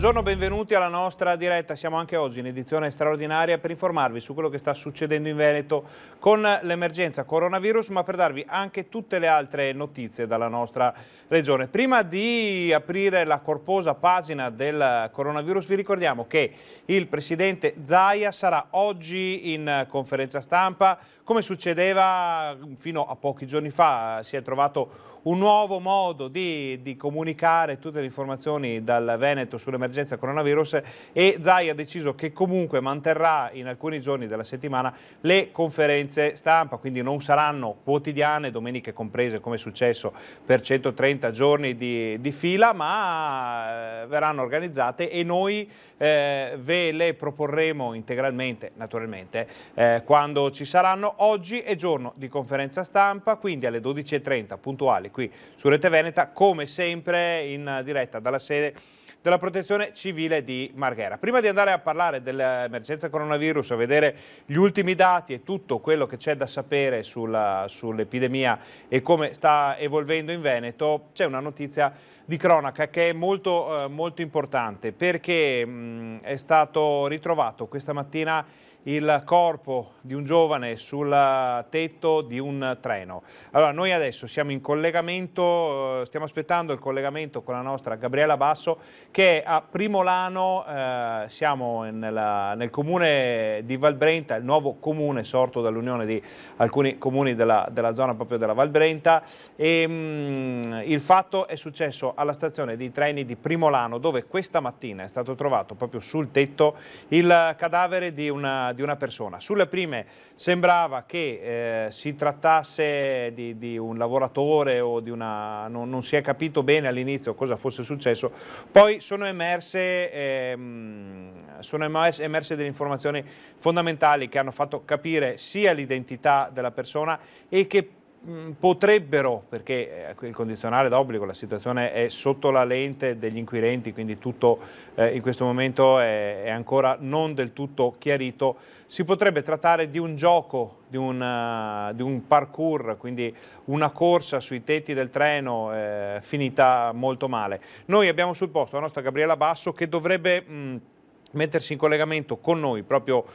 Buongiorno, benvenuti alla nostra diretta. Siamo anche oggi in edizione straordinaria per informarvi su quello che sta succedendo in Veneto con l'emergenza coronavirus, ma per darvi anche tutte le altre notizie dalla nostra regione. Prima di aprire la corposa pagina del coronavirus, vi ricordiamo che il presidente Zaia sarà oggi in conferenza stampa. Come succedeva fino a pochi giorni fa, si è trovato un nuovo modo di comunicare tutte le informazioni dal Veneto sull'emergenza coronavirus e Zaia ha deciso che comunque manterrà in alcuni giorni della settimana le conferenze stampa, quindi non saranno quotidiane, domeniche comprese come è successo per 130 giorni di fila, ma verranno organizzate e noi ve le proporremo integralmente, naturalmente, quando ci saranno. Oggi è giorno di conferenza stampa, quindi alle 12:30 puntuali qui su Rete Veneta, come sempre in diretta dalla sede della Protezione Civile di Marghera. Prima di andare a parlare dell'emergenza coronavirus, a vedere gli ultimi dati e tutto quello che c'è da sapere sull'epidemia e come sta evolvendo in Veneto, c'è una notizia di cronaca che è molto importante, perché è stato ritrovato questa mattina il corpo di un giovane sul tetto di un treno. Allora, noi adesso siamo in collegamento, stiamo aspettando il collegamento con la nostra Gabriella Basso, che è a Primolano, siamo nel comune di Valbrenta, il nuovo comune sorto dall'unione di alcuni comuni della zona proprio della Valbrenta, e il fatto è successo alla stazione dei treni di Primolano, dove questa mattina è stato trovato proprio sul tetto il cadavere di una persona. Sulle prime sembrava che si trattasse di un lavoratore o di una... non si è capito bene all'inizio cosa fosse successo, poi sono emerse delle informazioni fondamentali che hanno fatto capire sia l'identità della persona e che potrebbero, perché il condizionale d'obbligo, la situazione è sotto la lente degli inquirenti, quindi tutto in questo momento è ancora non del tutto chiarito, si potrebbe trattare di un gioco, di un parkour, quindi una corsa sui tetti del treno finita molto male. Noi abbiamo sul posto la nostra Gabriella Basso, che dovrebbe mettersi in collegamento con noi proprio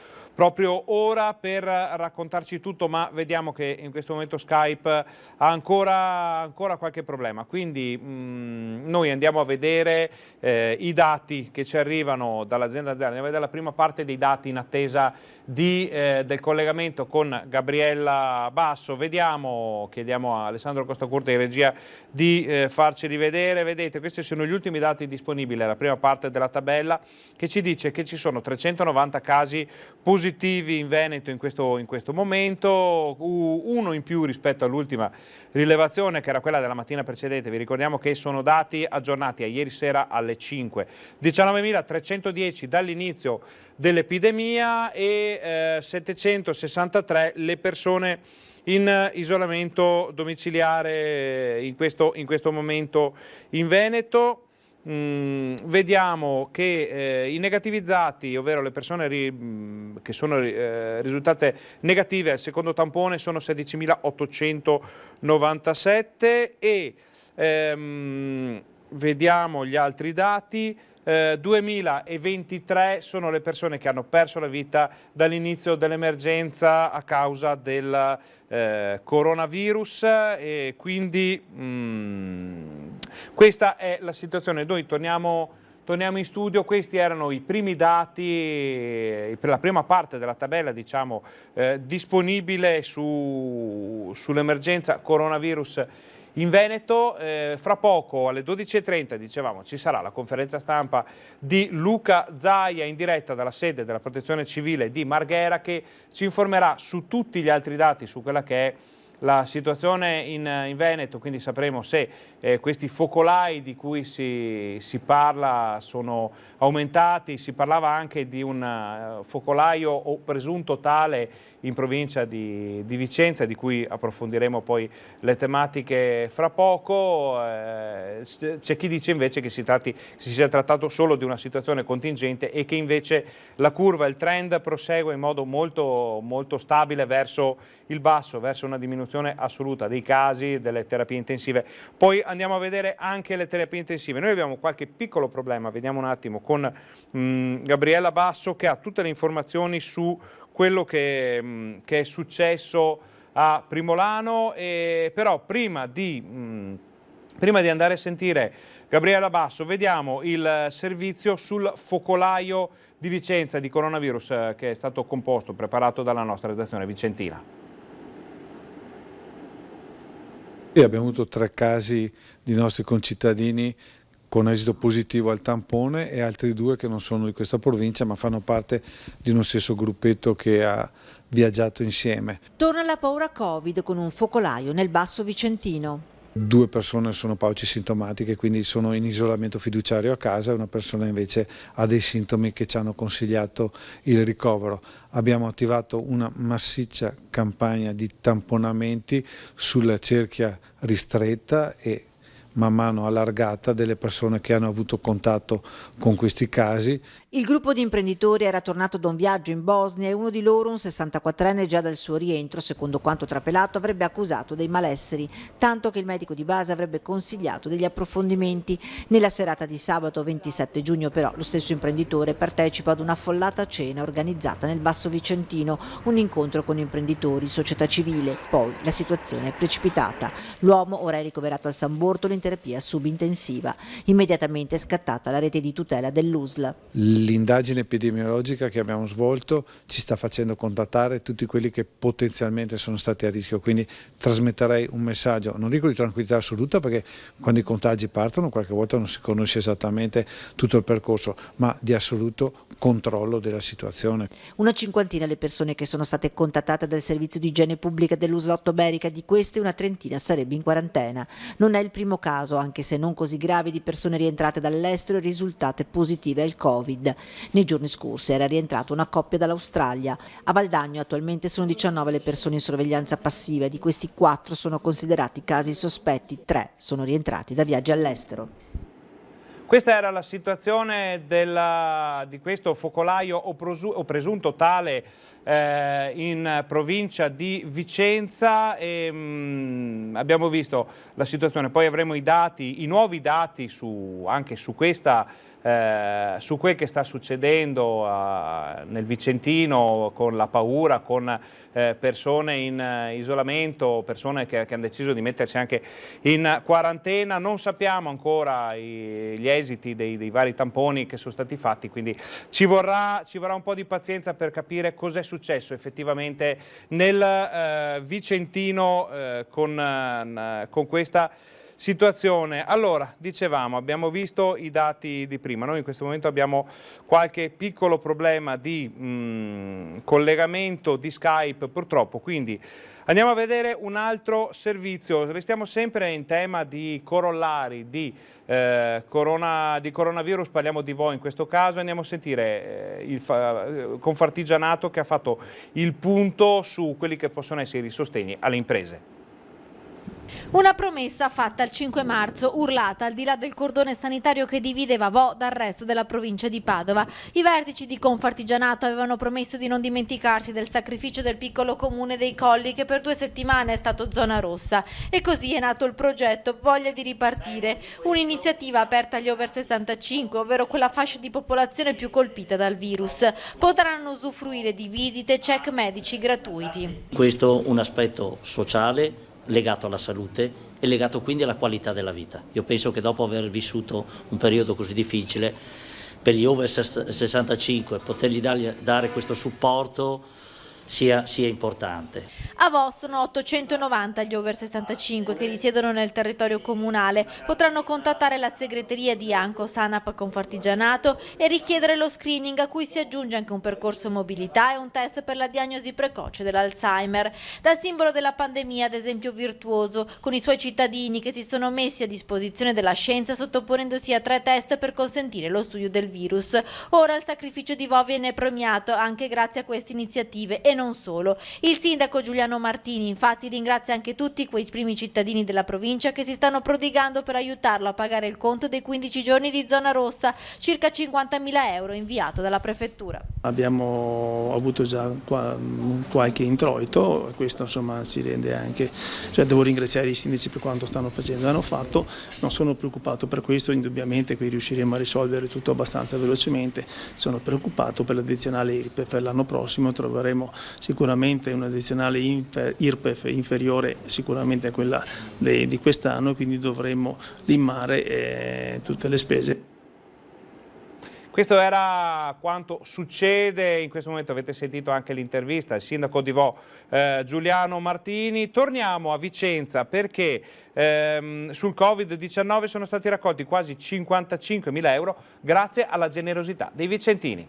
ora per raccontarci tutto, ma vediamo che in questo momento Skype ha ancora qualche problema, quindi noi andiamo a vedere i dati che ci arrivano dall'azienda aziendale. Andiamo a vedere la prima parte dei dati in attesa del collegamento con Gabriella Basso. Vediamo, chiediamo a Alessandro Costacurta in regia di farceli vedere. Vedete, questi sono gli ultimi dati disponibili, la prima parte della tabella, che ci dice che ci sono 390 casi positivi in Veneto in questo momento, uno in più rispetto all'ultima rilevazione, che era quella della mattina precedente. Vi ricordiamo che sono dati aggiornati a ieri sera alle 5. 19.310 dall'inizio dell'epidemia e 763 le persone in isolamento domiciliare in questo momento in Veneto. Vediamo che i negativizzati, ovvero le persone che sono risultate negative al secondo tampone, sono 16.897 e vediamo gli altri dati. 2023 sono le persone che hanno perso la vita dall'inizio dell'emergenza a causa del coronavirus, e quindi questa è la situazione. Noi torniamo in studio. Questi erano i primi dati per la prima parte della tabella, diciamo, disponibile sull'emergenza coronavirus in Veneto. Fra poco alle 12:30, dicevamo, ci sarà la conferenza stampa di Luca Zaia in diretta dalla sede della Protezione Civile di Marghera, che ci informerà su tutti gli altri dati, su quella che è la situazione in Veneto, quindi sapremo se questi focolai di cui si parla sono aumentati. Si parlava anche di un focolaio o presunto tale in provincia di Vicenza, di cui approfondiremo poi le tematiche fra poco. C'è chi dice invece che si sia trattato solo di una situazione contingente e che invece la curva, il trend prosegue in modo molto, molto stabile verso il basso, verso una diminuzione diminuzione assoluta dei casi, delle terapie intensive. Poi andiamo a vedere anche le terapie intensive. Noi abbiamo qualche piccolo problema, vediamo un attimo, con Gabriella Basso, che ha tutte le informazioni su quello che è successo a Primolano, però prima di andare a sentire Gabriella Basso, vediamo il servizio sul focolaio di Vicenza di coronavirus che è stato preparato dalla nostra redazione vicentina. Abbiamo avuto 3 casi di nostri concittadini con esito positivo al tampone e altri 2 che non sono di questa provincia ma fanno parte di uno stesso gruppetto che ha viaggiato insieme. Torna la paura Covid con un focolaio nel Basso Vicentino. 2 persone sono paucisintomatiche, quindi sono in isolamento fiduciario a casa, e una persona invece ha dei sintomi che ci hanno consigliato il ricovero. Abbiamo attivato una massiccia campagna di tamponamenti sulla cerchia ristretta e man mano allargata delle persone che hanno avuto contatto con questi casi. Il gruppo di imprenditori era tornato da un viaggio in Bosnia e uno di loro, un 64enne, già dal suo rientro, secondo quanto trapelato, avrebbe accusato dei malesseri, tanto che il medico di base avrebbe consigliato degli approfondimenti. Nella serata di sabato 27 giugno però lo stesso imprenditore partecipa ad un'affollata cena organizzata nel Basso Vicentino, un incontro con imprenditori, società civile. Poi la situazione è precipitata. L'uomo ora è ricoverato al San Bortolo in terapia subintensiva. Immediatamente è scattata la rete di tutela dell'USL. L'indagine epidemiologica che abbiamo svolto ci sta facendo contattare tutti quelli che potenzialmente sono stati a rischio, quindi trasmetterei un messaggio, non dico di tranquillità assoluta, perché quando i contagi partono qualche volta non si conosce esattamente tutto il percorso, ma di assoluto controllo della situazione. Una cinquantina le persone che sono state contattate dal servizio di igiene pubblica dell'USL Otto Berica, di queste una trentina sarebbe in quarantena. Non è il primo caso, anche se non così grave, di persone rientrate dall'estero e risultate positive al Covid. Nei giorni scorsi era rientrata una coppia dall'Australia. A Valdagno attualmente sono 19 le persone in sorveglianza passiva, di questi 4 sono considerati casi sospetti, 3 sono rientrati da viaggi all'estero. Questa era la situazione di questo focolaio o presunto tale in provincia di Vicenza e abbiamo visto la situazione, poi avremo i nuovi dati anche su quel che sta succedendo nel Vicentino, con la paura, con persone in isolamento, persone che hanno deciso di mettersi anche in quarantena. Non sappiamo ancora gli esiti dei vari tamponi che sono stati fatti, quindi ci vorrà un po' di pazienza per capire cos'è successo effettivamente nel Vicentino con questa situazione. Allora, dicevamo, abbiamo visto i dati di prima, noi in questo momento abbiamo qualche piccolo problema di collegamento di Skype purtroppo, quindi andiamo a vedere un altro servizio. Restiamo sempre in tema di corollari di coronavirus, parliamo di voi in questo caso, andiamo a sentire il Confartigianato che ha fatto il punto su quelli che possono essere i sostegni alle imprese. Una promessa fatta il 5 marzo, urlata al di là del cordone sanitario che divideva Vo dal resto della provincia di Padova. I vertici di Confartigianato avevano promesso di non dimenticarsi del sacrificio del piccolo comune dei Colli, che per 2 settimane è stato zona rossa. E così è nato il progetto Voglia di ripartire, un'iniziativa aperta agli over 65, ovvero quella fascia di popolazione più colpita dal virus. Potranno usufruire di visite e check medici gratuiti. Questo un aspetto sociale legato alla salute e legato quindi alla qualità della vita. Io penso che dopo aver vissuto un periodo così difficile, per gli over 65 potergli dare questo supporto sia importante. A Vo sono 890 gli over 65 che risiedono nel territorio comunale. Potranno contattare la segreteria di Anco Sanap Confartigianato e richiedere lo screening, a cui si aggiunge anche un percorso mobilità e un test per la diagnosi precoce dell'Alzheimer. Da simbolo della pandemia, ad esempio virtuoso, con i suoi cittadini che si sono messi a disposizione della scienza sottoponendosi a 3 test per consentire lo studio del virus. Ora il sacrificio di Vo viene premiato anche grazie a queste iniziative e non solo. Il sindaco Giuliano Martini infatti ringrazia anche tutti quei primi cittadini della provincia che si stanno prodigando per aiutarlo a pagare il conto dei 15 giorni di zona rossa, circa 50.000 euro inviato dalla prefettura. Abbiamo avuto già qualche introito, questo insomma ci rende anche, devo ringraziare i sindaci per quanto stanno facendo e hanno fatto, non sono preoccupato per questo, indubbiamente qui riusciremo a risolvere tutto abbastanza velocemente, sono preoccupato per l'addizionale IRPEF, per l'anno prossimo troveremo sicuramente un'addizionale IRPEF inferiore sicuramente a quella di quest'anno, quindi dovremo limare tutte le spese. Questo era quanto succede in questo momento, avete sentito anche l'intervista al sindaco di Vo Giuliano Martini. Torniamo a Vicenza perché sul Covid-19 sono stati raccolti quasi 55.000 euro grazie alla generosità dei vicentini.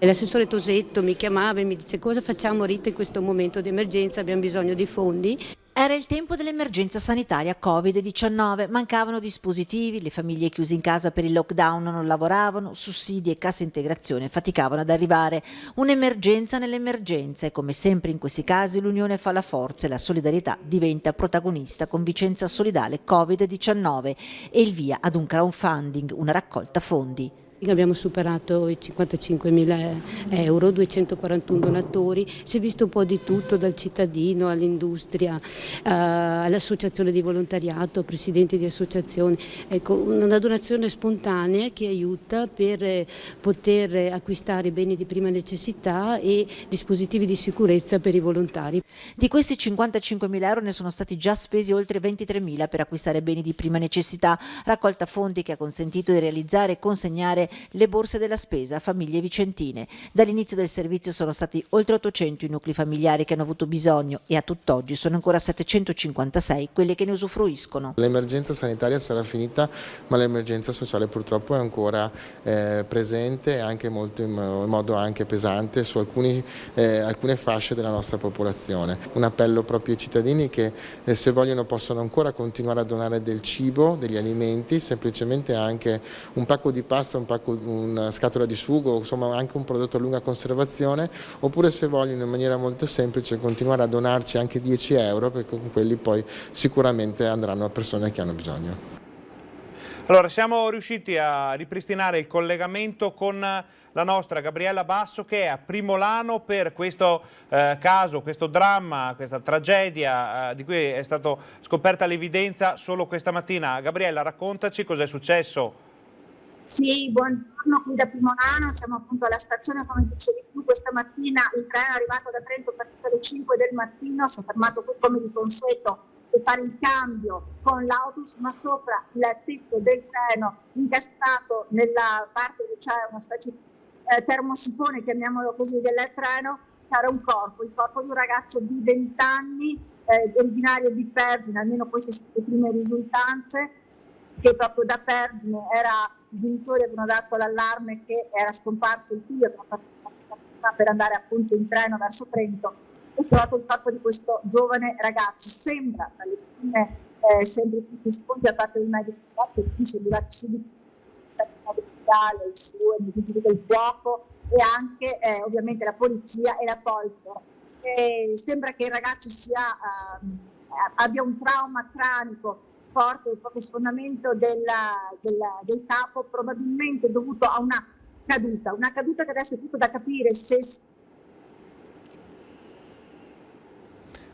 L'assessore Tosetto mi chiamava e mi dice: cosa facciamo Rita in questo momento di emergenza, abbiamo bisogno di fondi. Era il tempo dell'emergenza sanitaria Covid-19, mancavano dispositivi, le famiglie chiuse in casa per il lockdown non lavoravano, sussidi e cassa integrazione faticavano ad arrivare. Un'emergenza nell'emergenza e come sempre in questi casi l'unione fa la forza e la solidarietà diventa protagonista con Vicenza Solidale Covid-19 e il via ad un crowdfunding, una raccolta fondi. Abbiamo superato i 55.000 euro, 241 donatori, si è visto un po' di tutto, dal cittadino all'industria, all'associazione di volontariato, presidenti di associazioni, ecco, una donazione spontanea che aiuta per poter acquistare beni di prima necessità e dispositivi di sicurezza per i volontari. Di questi 55.000 euro ne sono stati già spesi oltre 23.000 per acquistare beni di prima necessità, raccolta fondi che ha consentito di realizzare e consegnare le borse della spesa a famiglie vicentine. Dall'inizio del servizio sono stati oltre 800 i nuclei familiari che hanno avuto bisogno e a tutt'oggi sono ancora 756 quelli che ne usufruiscono. L'emergenza sanitaria sarà finita, ma l'emergenza sociale purtroppo è ancora presente, anche molto in modo anche pesante su alcune fasce della nostra popolazione. Un appello proprio ai cittadini che se vogliono possono ancora continuare a donare del cibo, degli alimenti, semplicemente anche un pacco di pasta, una scatola di sugo, insomma anche un prodotto a lunga conservazione, oppure se vogliono in maniera molto semplice continuare a donarci anche 10 euro, perché con quelli poi sicuramente andranno a persone che hanno bisogno. Allora, siamo riusciti a ripristinare il collegamento con la nostra Gabriella Basso che è a Primolano per questo caso, questo dramma, questa tragedia di cui è stata scoperta l'evidenza solo questa mattina. Gabriella, raccontaci cos'è successo. Sì, buongiorno, qui da Primolano, siamo appunto alla stazione, come dicevi tu, questa mattina il treno è arrivato da Trento per alle 5 del mattino, si è fermato qui come di consueto per fare il cambio con l'autobus, ma sopra il tetto del treno, incastrato nella parte dove c'è una specie di termosifone, chiamiamolo così, del treno, c'era un corpo, il corpo di un ragazzo di 20 anni, originario di Pergine, almeno queste sono le prime risultanze, che proprio da Pergine i genitori avevano dato l'allarme che era scomparso il figlio per andare appunto in treno verso Trento. È stato il corpo di questo giovane ragazzo. Sembra dalle prime sempre più rispondi da parte del medico che qui sono arrivati subito il sanitario medicale, il SUE, i vigili del fuoco e anche ovviamente la polizia e la Polizia. Sembra che il ragazzo abbia un trauma cranico forte, il proprio sfondamento del capo, probabilmente dovuto a una caduta che adesso è tutto da capire se...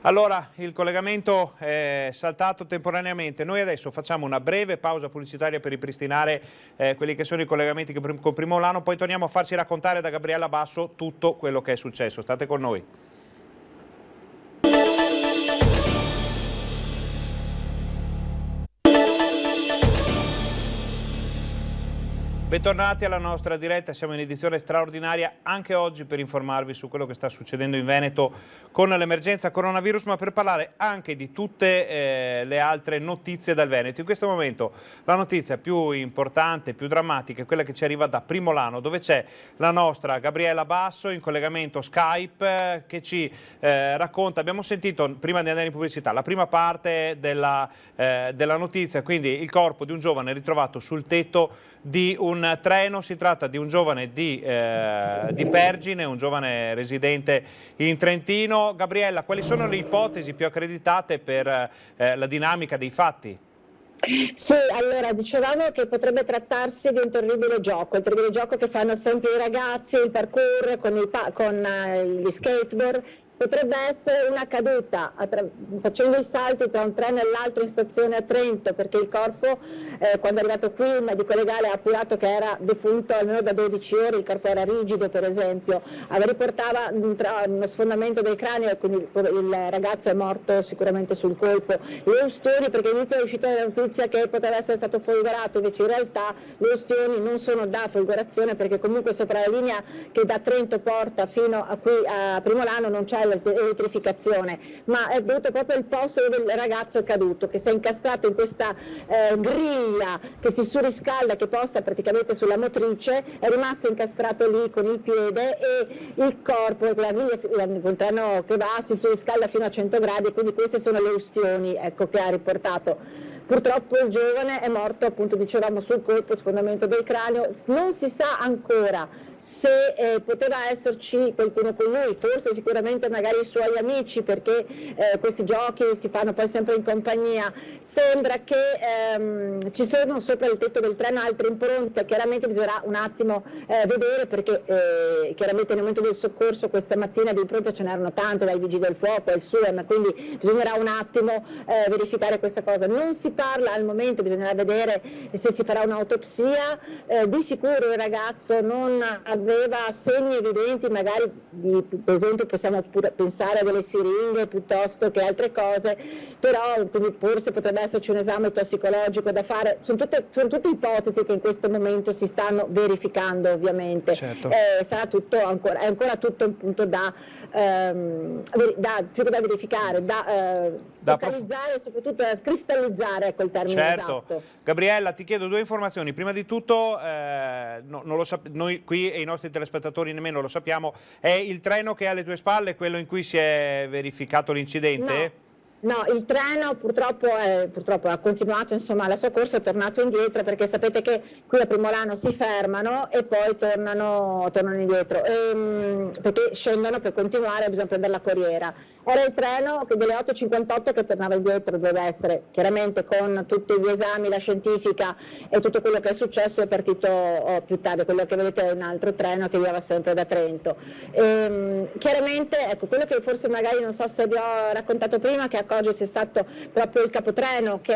Allora, il collegamento è saltato temporaneamente. Noi adesso facciamo una breve pausa pubblicitaria per ripristinare quelli che sono i collegamenti con Primolano, poi torniamo a farci raccontare da Gabriella Basso tutto quello che è successo. State con noi. Bentornati alla nostra diretta, siamo in edizione straordinaria anche oggi per informarvi su quello che sta succedendo in Veneto con l'emergenza coronavirus, ma per parlare anche di tutte le altre notizie dal Veneto. In questo momento la notizia più importante, più drammatica è quella che ci arriva da Primolano, dove c'è la nostra Gabriella Basso in collegamento Skype che ci racconta, abbiamo sentito prima di andare in pubblicità, la prima parte della notizia, quindi il corpo di un giovane ritrovato sul tetto di un treno. Si tratta di un giovane di Pergine, un giovane residente in Trentino. Gabriella, quali sono le ipotesi più accreditate per la dinamica dei fatti? Sì, allora dicevamo che potrebbe trattarsi di un terribile gioco, il terribile gioco che fanno sempre i ragazzi, il parkour con gli skateboard. Potrebbe essere una caduta facendo i salti tra un treno e l'altro in stazione a Trento, perché il corpo, quando è arrivato qui il medico legale ha appurato che era defunto almeno da 12 ore, il corpo era rigido per esempio, riportava uno sfondamento del cranio e quindi il ragazzo è morto sicuramente sul colpo. Le ustioni, perché all'inizio è uscita la notizia che poteva essere stato folgorato, invece in realtà le ustioni non sono da folgorazione, perché comunque sopra la linea che da Trento porta fino a qui a Primolano non c'è l'elettrificazione, ma è dovuto proprio al posto dove il ragazzo è caduto, che si è incastrato in questa griglia che si surriscalda, che posta praticamente sulla motrice, è rimasto incastrato lì con il piede e il corpo, la griglia, col treno che va, si surriscalda fino a 100 gradi, e quindi queste sono le ustioni, ecco, che ha riportato. Purtroppo il giovane è morto, appunto dicevamo, sul colpo, sfondamento del cranio. Non si sa ancora se poteva esserci qualcuno con lui, forse sicuramente magari i suoi amici, perché questi giochi si fanno poi sempre in compagnia. Sembra che ci sono sopra il tetto del treno altre impronte, chiaramente bisognerà un attimo vedere, perché chiaramente nel momento del soccorso questa mattina di impronte ce n'erano tante, dai vigili del fuoco al SUEM, quindi bisognerà un attimo verificare questa cosa. Non si parla al momento, bisognerà vedere se si farà un'autopsia. Di sicuro il ragazzo non aveva segni evidenti, magari per esempio possiamo pure pensare a delle siringhe piuttosto che altre cose, però quindi forse potrebbe esserci un esame tossicologico da fare. Sono tutte ipotesi che in questo momento si stanno verificando, ovviamente. Certo. Sarà tutto è ancora tutto un punto più che da verificare, da focalizzare e soprattutto da cristallizzare, ecco il termine esatto. Gabriella, ti chiedo due informazioni. Prima di tutto, noi qui e i nostri telespettatori nemmeno lo sappiamo, è il treno che è alle tue spalle quello in cui si è verificato l'incidente? No, il treno purtroppo ha continuato la sua corsa, è tornato indietro, perché sapete che qui a Primolano si fermano e poi tornano indietro, perché scendono per continuare, bisogna prendere la corriera. Era il treno delle 8.58 che tornava indietro, doveva essere chiaramente con tutti gli esami, la scientifica e tutto quello che è successo, è partito più tardi. Quello che vedete è un altro treno che arriva sempre da Trento. Chiaramente, ecco, quello che forse magari non so se vi ho raccontato prima, che a Coggi è stato proprio il capotreno che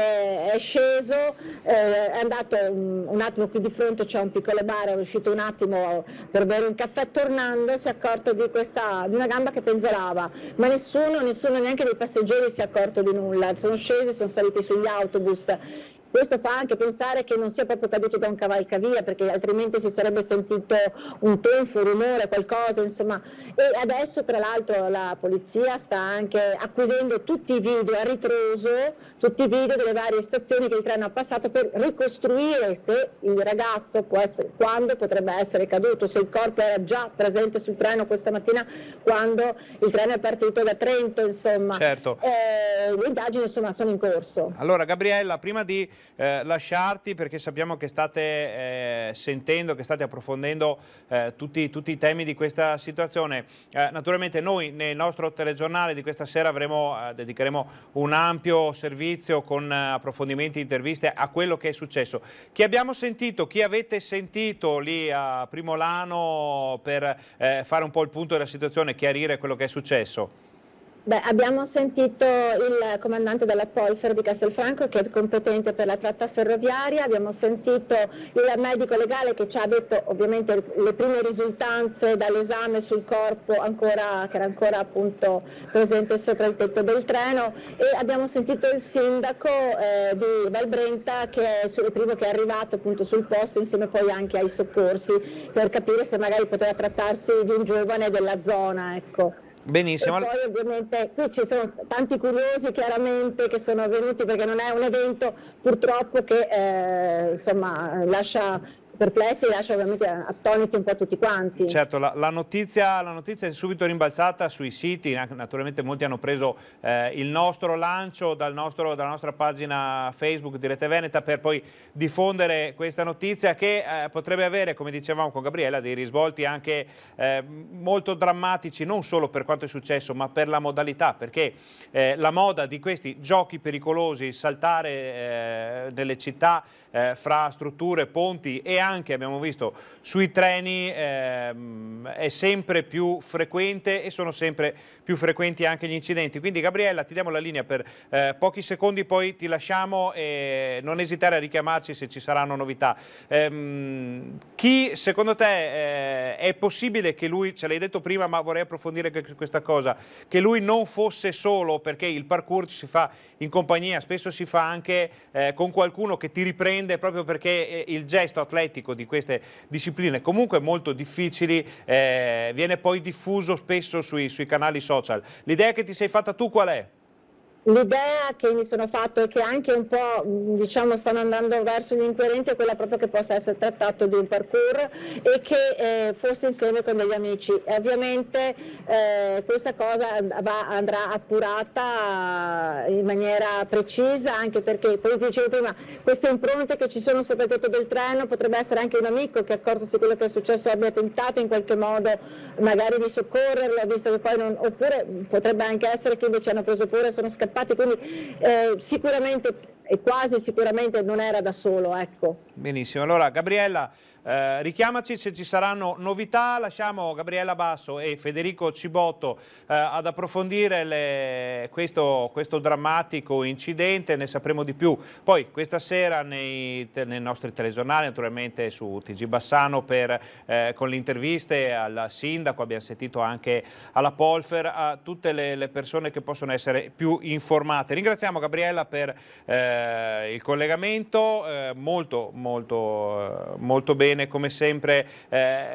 è sceso, è andato un attimo qui di fronte, c'è un piccolo bar, è uscito un attimo per bere un caffè, tornando si è accorto di una gamba che penzolava, ma nessuno, neanche dei passeggeri si è accorto di nulla, sono scesi, sono saliti sugli autobus. Questo fa anche pensare che non sia proprio caduto da un cavalcavia, perché altrimenti si sarebbe sentito un tonfo, un rumore, qualcosa, insomma. E adesso tra l'altro la polizia sta anche acquisendo tutti i video a ritroso, tutti i video delle varie stazioni che il treno ha passato, per ricostruire se il ragazzo quando potrebbe essere caduto, se il corpo era già presente sul treno questa mattina quando il treno è partito da Trento, insomma. Certo. Le indagini insomma sono in corso. Allora Gabriella, prima di lasciarti, perché sappiamo che state sentendo, che state approfondendo tutti i temi di questa situazione, naturalmente noi nel nostro telegiornale di questa sera dedicheremo un ampio servizio con approfondimenti, interviste a quello che è successo. Chi abbiamo sentito, chi avete sentito lì a Primolano per fare un po' il punto della situazione, chiarire quello che è successo? Beh, abbiamo sentito il comandante della Polfer di Castelfranco, che è competente per la tratta ferroviaria, abbiamo sentito il medico legale che ci ha detto ovviamente le prime risultanze dall'esame sul corpo che era ancora appunto presente sopra il tetto del treno, e abbiamo sentito il sindaco di Valbrenta, che è il primo che è arrivato appunto sul posto, insieme poi anche ai soccorsi, per capire se magari poteva trattarsi di un giovane della zona, ecco. Benissimo. E poi ovviamente qui ci sono tanti curiosi chiaramente che sono venuti, perché non è un evento purtroppo che insomma lascia perplessi e lascia ovviamente attoniti un po' tutti quanti. Certo, la notizia è subito rimbalzata sui siti, naturalmente molti hanno preso il nostro lancio dalla nostra pagina Facebook di Rete Veneta per poi diffondere questa notizia che potrebbe avere, come dicevamo con Gabriella, dei risvolti anche molto drammatici, non solo per quanto è successo ma per la modalità, perché la moda di questi giochi pericolosi, saltare nelle città fra strutture, ponti e anche, abbiamo visto, sui treni è sempre più frequente e sono sempre più frequenti anche gli incidenti. Quindi Gabriella, ti diamo la linea per pochi secondi, poi ti lasciamo e non esitare a richiamarci se ci saranno novità. Chi secondo te è possibile che lui, ce l'hai detto prima ma vorrei approfondire questa cosa, che lui non fosse solo, perché il parkour si fa in compagnia, spesso si fa anche con qualcuno che ti riprende proprio perché il gesto atletico di queste discipline comunque molto difficili viene poi diffuso spesso sui canali social. L'idea che ti sei fatta tu qual è? L'idea che mi sono fatto e che anche un po' diciamo stanno andando verso gli incoerenti è quella proprio che possa essere trattato di un parkour e che fosse insieme con degli amici. E ovviamente questa cosa andrà appurata in maniera precisa, anche perché, come ti dicevo prima, queste impronte che ci sono sopra il tetto del treno potrebbe essere anche un amico che, accortosi quello che è successo, abbia tentato in qualche modo magari di soccorrerlo, visto che poi non, oppure potrebbe anche essere che invece hanno preso paura e sono scappati. Quindi sicuramente e quasi sicuramente non era da solo, ecco. Benissimo, allora Gabriella, richiamaci se ci saranno novità. Lasciamo Gabriella Basso e Federico Cibotto ad approfondire questo drammatico incidente, ne sapremo di più poi questa sera nei nostri telegiornali, naturalmente su TG Bassano con le interviste al sindaco, abbiamo sentito anche alla Polfer, a tutte le persone che possono essere più informate. Ringraziamo Gabriella per il collegamento, molto bene come sempre,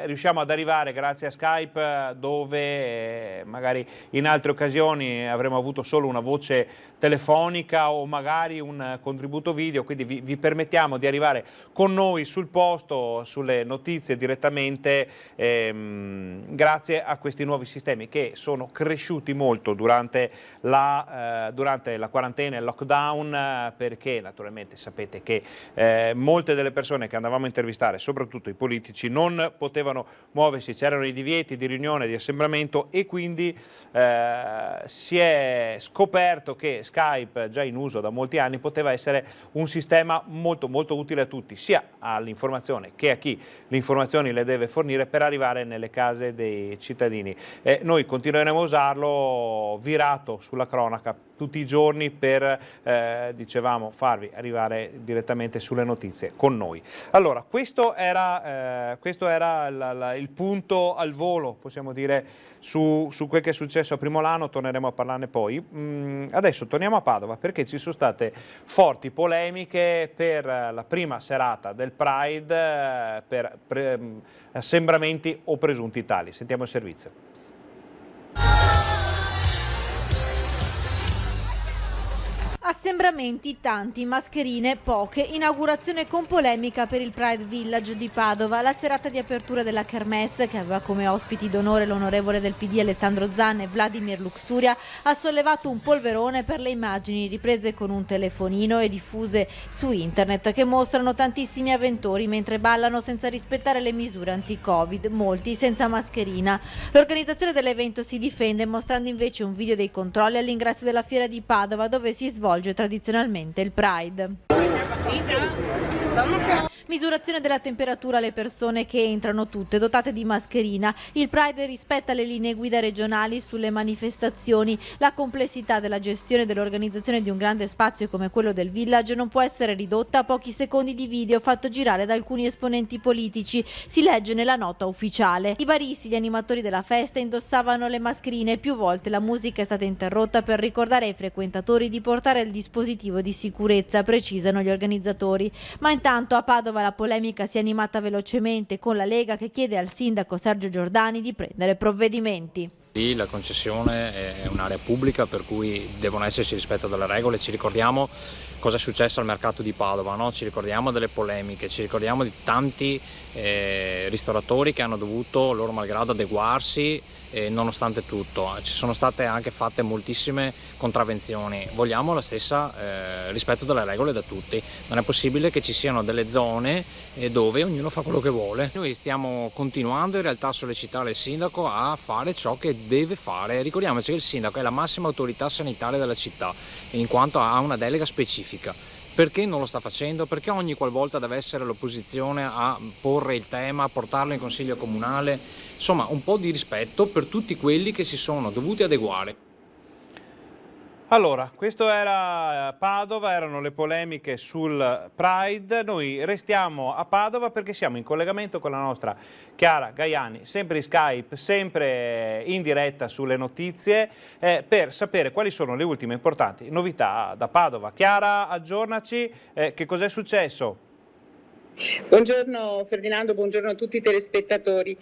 riusciamo ad arrivare grazie a Skype dove magari in altre occasioni avremmo avuto solo una voce telefonica o magari un contributo video, quindi vi permettiamo di arrivare con noi sul posto, sulle notizie direttamente, grazie a questi nuovi sistemi che sono cresciuti molto durante la quarantena e il lockdown, perché naturalmente sapete che molte delle persone che andavamo a intervistare, soprattutto i politici, non potevano muoversi, c'erano i divieti di riunione, di assembramento e quindi si è scoperto che Skype, già in uso da molti anni, poteva essere un sistema molto utile a tutti, sia all'informazione che a chi le informazioni le deve fornire per arrivare nelle case dei cittadini. Noi continueremo a usarlo virato sulla cronaca tutti i giorni per, dicevamo, farvi arrivare direttamente sulle notizie con noi. Allora, questo era il punto al volo, possiamo dire, su quel che è successo a Primolano. Torneremo a parlarne poi. Adesso torniamo a Padova perché ci sono state forti polemiche per la prima serata del Pride per assembramenti o presunti tali. Sentiamo il servizio. Assembramenti tanti, mascherine poche, inaugurazione con polemica per il Pride Village di Padova. La serata di apertura della Kermesse, che aveva come ospiti d'onore l'onorevole del PD Alessandro Zan e Vladimir Luxuria, ha sollevato un polverone per le immagini riprese con un telefonino e diffuse su internet, che mostrano tantissimi avventori mentre ballano senza rispettare le misure anti-Covid, molti senza mascherina. L'organizzazione dell'evento si difende mostrando invece un video dei controlli all'ingresso della fiera di Padova, dove si svolge tradizionalmente il Pride. Misurazione della temperatura alle persone che entrano, tutte dotate di mascherina. Il Pride rispetta le linee guida regionali sulle manifestazioni. La complessità della gestione e dell'organizzazione di un grande spazio come quello del Village non può essere ridotta a pochi secondi di video fatto girare da alcuni esponenti politici, si legge nella nota ufficiale. I baristi, gli animatori della festa indossavano le mascherine e più volte la musica è stata interrotta per ricordare ai frequentatori di portare il dispositivo di sicurezza, precisano gli organizzatori. Ma intanto a Padova la polemica si è animata velocemente, con la Lega che chiede al sindaco Sergio Giordani di prendere provvedimenti. La concessione è un'area pubblica per cui devono essersi rispetto delle regole, ci ricordiamo cosa è successo al mercato di Padova, no? Ci ricordiamo delle polemiche, ci ricordiamo di tanti ristoratori che hanno dovuto loro malgrado adeguarsi nonostante tutto. Ci sono state anche fatte moltissime contravvenzioni. Vogliamo la stessa rispetto delle regole da tutti. Non è possibile che ci siano delle zone dove ognuno fa quello che vuole. Noi stiamo continuando in realtà a sollecitare il sindaco a fare ciò che deve fare. Ricordiamoci che il sindaco è la massima autorità sanitaria della città, in quanto ha una delega specifica. Perché non lo sta facendo? Perché ogni qualvolta deve essere l'opposizione a porre il tema, a portarlo in consiglio comunale? Insomma, un po' di rispetto per tutti quelli che si sono dovuti adeguare. Allora, questo era Padova, erano le polemiche sul Pride. Noi restiamo a Padova perché siamo in collegamento con la nostra Chiara Gaiani, sempre in Skype, sempre in diretta sulle notizie, per sapere quali sono le ultime importanti novità da Padova. Chiara, aggiornaci, che cos'è successo? Buongiorno Ferdinando, buongiorno a tutti i telespettatori.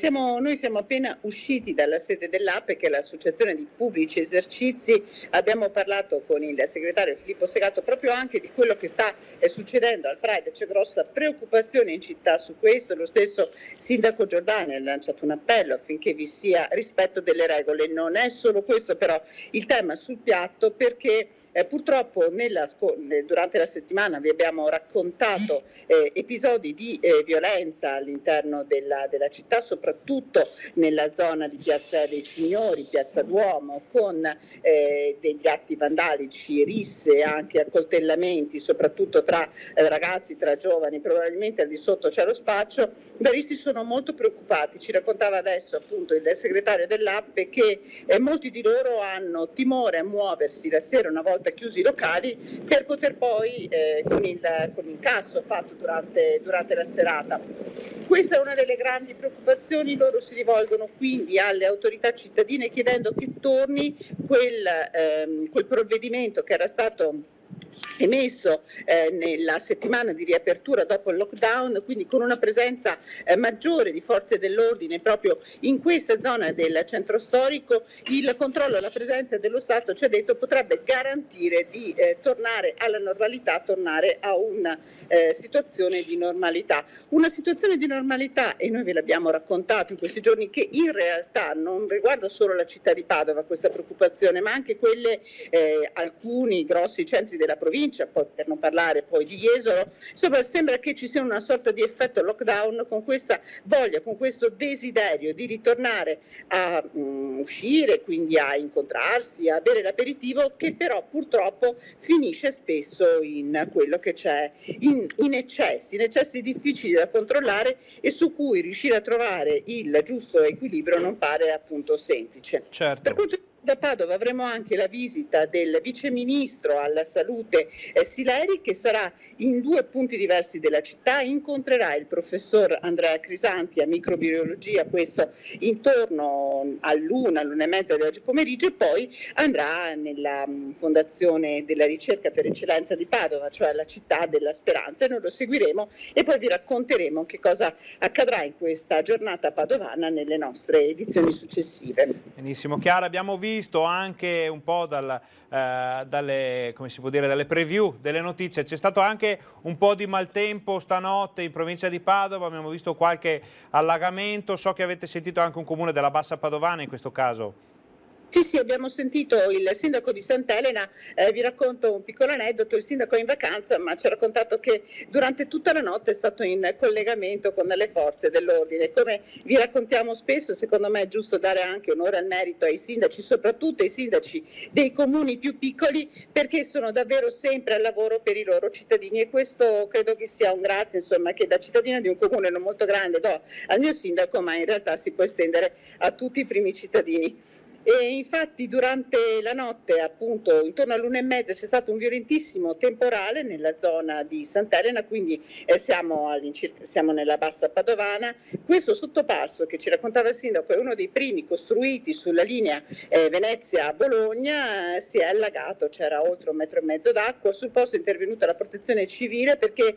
Noi siamo appena usciti dalla sede dell'AP, che è l'associazione di pubblici esercizi. Abbiamo parlato con il segretario Filippo Segato proprio anche di quello che sta succedendo al Pride. C'è grossa preoccupazione in città su questo. Lo stesso sindaco Giordani ha lanciato un appello affinché vi sia rispetto delle regole. Non è solo questo però il tema sul piatto, perché purtroppo durante la settimana vi abbiamo raccontato episodi di violenza all'interno della città, soprattutto nella zona di Piazza dei Signori, Piazza Duomo, con degli atti vandalici, risse, anche accoltellamenti, soprattutto tra ragazzi, tra giovani, probabilmente al di sotto c'è lo spaccio. I baristi sono molto preoccupati, ci raccontava adesso appunto il segretario dell'AP che molti di loro hanno timore a muoversi la sera una volta chiusi i locali per poter poi con il casso fatto durante la serata. Questa è una delle grandi preoccupazioni. Loro si rivolgono quindi alle autorità cittadine chiedendo che torni quel provvedimento che era stato emesso nella settimana di riapertura dopo il lockdown, quindi con una presenza maggiore di forze dell'ordine proprio in questa zona del centro storico. Il controllo alla presenza dello Stato, ci ha detto, potrebbe garantire di tornare alla normalità, tornare a una situazione di normalità. Una situazione di normalità, e noi ve l'abbiamo raccontato in questi giorni, che in realtà non riguarda solo la città di Padova questa preoccupazione, ma anche alcuni grossi centri della provincia, poi per non parlare poi di Jesolo. Insomma, sembra che ci sia una sorta di effetto lockdown, con questa voglia, con questo desiderio di ritornare a uscire, quindi a incontrarsi, a bere l'aperitivo, che però purtroppo finisce spesso in quello che c'è in eccessi difficili da controllare e su cui riuscire a trovare il giusto equilibrio non pare appunto semplice. Certo. Per quanto da Padova avremo anche la visita del viceministro alla salute Sileri, che sarà in due punti diversi della città. Incontrerà il professor Andrea Crisanti a microbiologia, questo intorno all'una e mezza di oggi pomeriggio, e poi andrà nella Fondazione della Ricerca per Eccellenza di Padova, cioè la città della speranza, e noi lo seguiremo e poi vi racconteremo che cosa accadrà in questa giornata padovana nelle nostre edizioni successive. Benissimo, Chiara, abbiamo visto anche un po' dalle preview delle notizie, c'è stato anche un po' di maltempo stanotte in provincia di Padova, abbiamo visto qualche allagamento, so che avete sentito anche un comune della Bassa Padovana in questo caso. Sì, abbiamo sentito il sindaco di Sant'Elena, vi racconto un piccolo aneddoto. Il sindaco è in vacanza, ma ci ha raccontato che durante tutta la notte è stato in collegamento con le forze dell'ordine. Come vi raccontiamo spesso, secondo me è giusto dare anche onore al merito ai sindaci, soprattutto ai sindaci dei comuni più piccoli, perché sono davvero sempre al lavoro per i loro cittadini, e questo credo che sia un grazie, insomma, che da cittadina di un comune non molto grande do al mio sindaco, ma in realtà si può estendere a tutti i primi cittadini. E infatti durante la notte, appunto intorno all'1:30, c'è stato un violentissimo temporale nella zona di Sant'Elena, quindi siamo nella Bassa Padovana. Questo sottopasso che ci raccontava il sindaco è uno dei primi costruiti sulla linea Venezia-Bologna, si è allagato, c'era oltre 1,5 metri d'acqua. Sul posto è intervenuta la protezione civile perché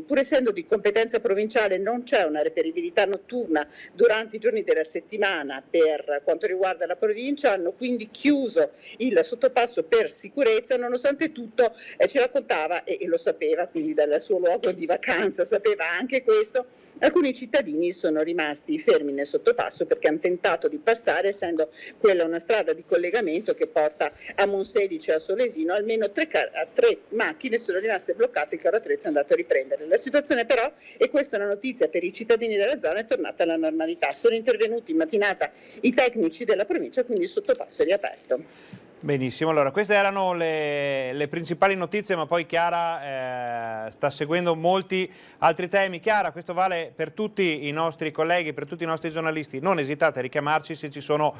pur essendo di competenza provinciale non c'è una reperibilità notturna durante i giorni della settimana per quanto riguarda la della provincia hanno quindi chiuso il sottopasso per sicurezza, nonostante tutto ci raccontava, e lo sapeva, quindi dal suo luogo di vacanza sapeva anche questo, alcuni cittadini sono rimasti fermi nel sottopasso perché hanno tentato di passare, essendo quella una strada di collegamento che porta a Monselice e a Solesino. Almeno tre macchine sono rimaste bloccate, il carro attrezzi è andato a riprendere. La situazione però, e questa è una notizia per i cittadini della zona, è tornata alla normalità. Sono intervenuti in mattinata i tecnici della provincia, quindi il sottopasso è riaperto. Benissimo, allora queste erano le principali notizie, ma poi Chiara sta seguendo molti altri temi. Chiara, questo vale per tutti i nostri colleghi, per tutti i nostri giornalisti, non esitate a richiamarci se ci sono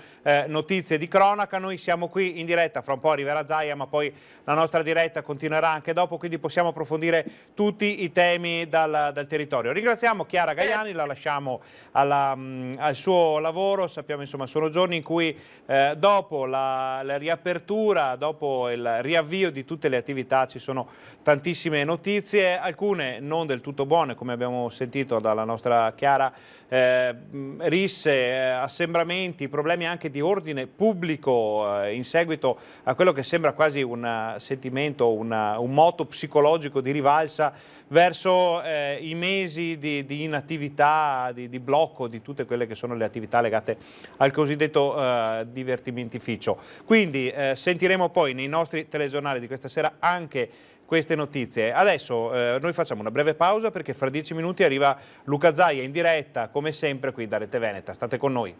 notizie di cronaca. Noi siamo qui in diretta, fra un po' arriverà Zaia, ma poi la nostra diretta continuerà anche dopo, quindi possiamo approfondire tutti i temi dal territorio. Ringraziamo Chiara Gaiani, la lasciamo al suo lavoro. Sappiamo, insomma, sono giorni in cui dopo la riapertura, dopo il riavvio di tutte le attività, ci sono tantissime notizie, alcune non del tutto buone, come abbiamo sentito dalla nostra Chiara, risse, assembramenti, problemi anche di ordine pubblico in seguito a quello che sembra quasi un sentimento, un moto psicologico di rivalsa verso i mesi di inattività, di blocco di tutte quelle che sono le attività legate al cosiddetto divertimentificio. Quindi sentiremo poi nei nostri telegiornali di questa sera anche queste notizie. Adesso noi facciamo una breve pausa perché fra 10 minuti arriva Luca Zaia in diretta come sempre qui da Rete Veneta. State con noi.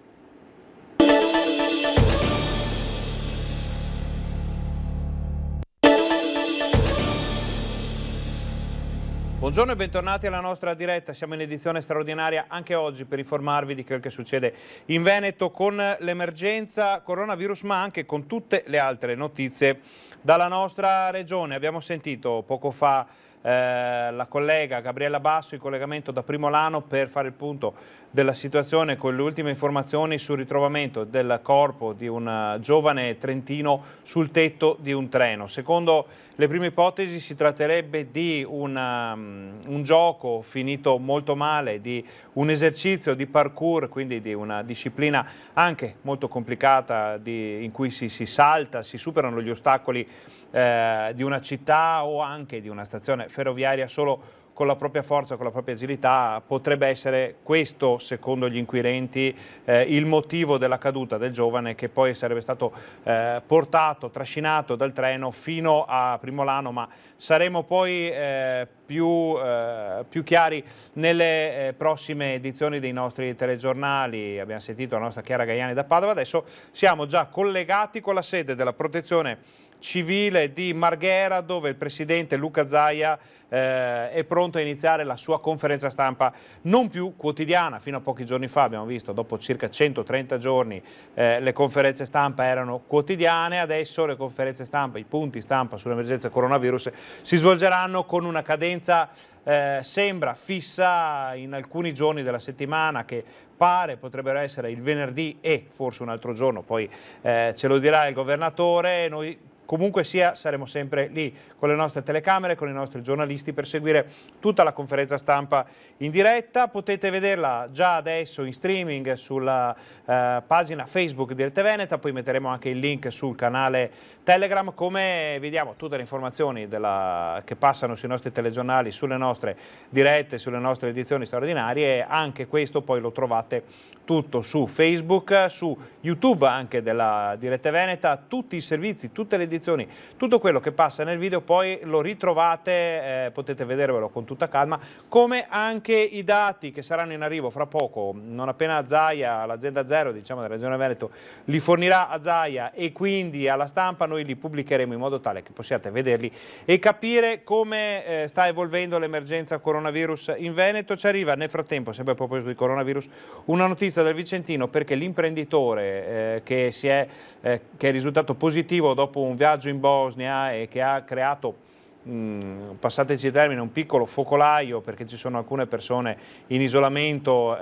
Buongiorno e bentornati alla nostra diretta, siamo in edizione straordinaria anche oggi per informarvi di quel che succede in Veneto con l'emergenza coronavirus, ma anche con tutte le altre notizie dalla nostra regione. Abbiamo sentito poco fa la collega Gabriella Basso in collegamento da Primolano per fare il punto della situazione con le ultime informazioni sul ritrovamento del corpo di un giovane trentino sul tetto di un treno. Secondo le prime ipotesi si tratterebbe di un gioco finito molto male, di un esercizio di parkour, quindi di una disciplina anche molto complicata in cui si salta, si superano gli ostacoli di una città o anche di una stazione ferroviaria solo con la propria forza, con la propria agilità. Potrebbe essere questo, secondo gli inquirenti, il motivo della caduta del giovane, che poi sarebbe stato trascinato dal treno fino a Primolano, ma saremo poi più chiari nelle prossime edizioni dei nostri telegiornali. Abbiamo sentito la nostra Chiara Gaiani da Padova, adesso siamo già collegati con la sede della Protezione Civile di Marghera, dove il presidente Luca Zaia è pronto a iniziare la sua conferenza stampa non più quotidiana. Fino a pochi giorni fa abbiamo visto, dopo circa 130 giorni, le conferenze stampa erano quotidiane. Adesso le conferenze stampa, i punti stampa sull'emergenza coronavirus si svolgeranno con una cadenza sembra fissa in alcuni giorni della settimana, che potrebbero essere il venerdì e forse un altro giorno, poi ce lo dirà il governatore. Noi comunque sia saremo sempre lì con le nostre telecamere, con i nostri giornalisti per seguire tutta la conferenza stampa in diretta. Potete vederla già adesso in streaming sulla pagina Facebook di Rete Veneta, poi metteremo anche il link sul canale Telegram. Come vediamo tutte le informazioni che passano sui nostri telegiornali, sulle nostre dirette, sulle nostre edizioni straordinarie, anche questo poi lo trovate tutto su Facebook, su YouTube anche di Rete Veneta, tutti i servizi, tutte le edizioni, tutto quello che passa nel video poi lo ritrovate, potete vedervelo con tutta calma, come anche i dati che saranno in arrivo fra poco, non appena Zaia, l'azienda Zero, diciamo, della Regione Veneto, li fornirà a Zaia e quindi alla stampa. Noi li pubblicheremo in modo tale che possiate vederli e capire come sta evolvendo l'emergenza coronavirus in Veneto. Ci arriva nel frattempo, sempre a proposito di coronavirus, una notizia del Vicentino, perché l'imprenditore che è risultato positivo dopo un viaggio in Bosnia e che ha creato passateci il termine, un piccolo focolaio, perché ci sono alcune persone in isolamento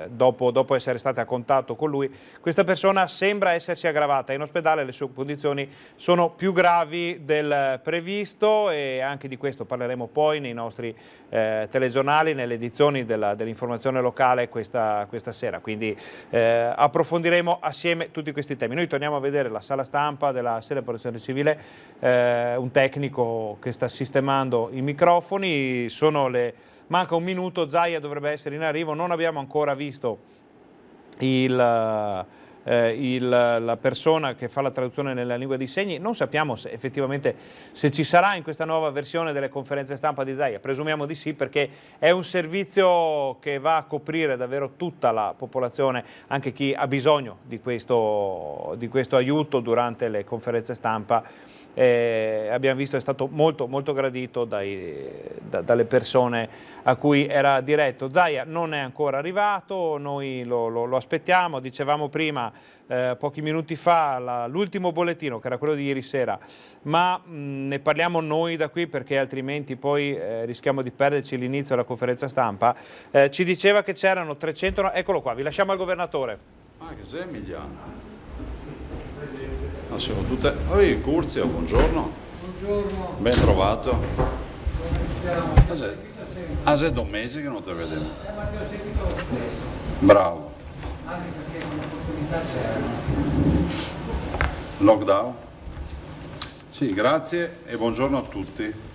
dopo essere state a contatto con lui. Questa persona sembra essersi aggravata in ospedale, le sue condizioni sono più gravi del previsto e anche di questo parleremo poi nei nostri telegiornali, nelle edizioni dell'informazione locale questa sera, quindi approfondiremo assieme tutti questi temi. Noi torniamo a vedere la sala stampa della sede Protezione Civile, un tecnico che sta sistemando i microfoni, manca un minuto, Zaia dovrebbe essere in arrivo, non abbiamo ancora visto la persona che fa la traduzione nella lingua dei segni, non sappiamo effettivamente se ci sarà in questa nuova versione delle conferenze stampa di Zaia, presumiamo di sì perché è un servizio che va a coprire davvero tutta la popolazione, anche chi ha bisogno di questo aiuto durante le conferenze stampa. Abbiamo visto è stato molto gradito dalle persone a cui era diretto. Zaia non è ancora arrivato, noi lo aspettiamo, dicevamo prima pochi minuti fa l'ultimo bollettino che era quello di ieri sera, ma ne parliamo noi da qui perché altrimenti poi rischiamo di perderci l'inizio della conferenza stampa. Ci diceva che c'erano 300, eccolo qua, vi lasciamo al governatore. Che sei Emiliano? Siamo tutte... Curzio, buongiorno. Buongiorno. Ben trovato. È da un mese che non te vedevo. Bravo. Anche perché l'opportunità c'era. Lockdown? Sì, grazie e buongiorno a tutti.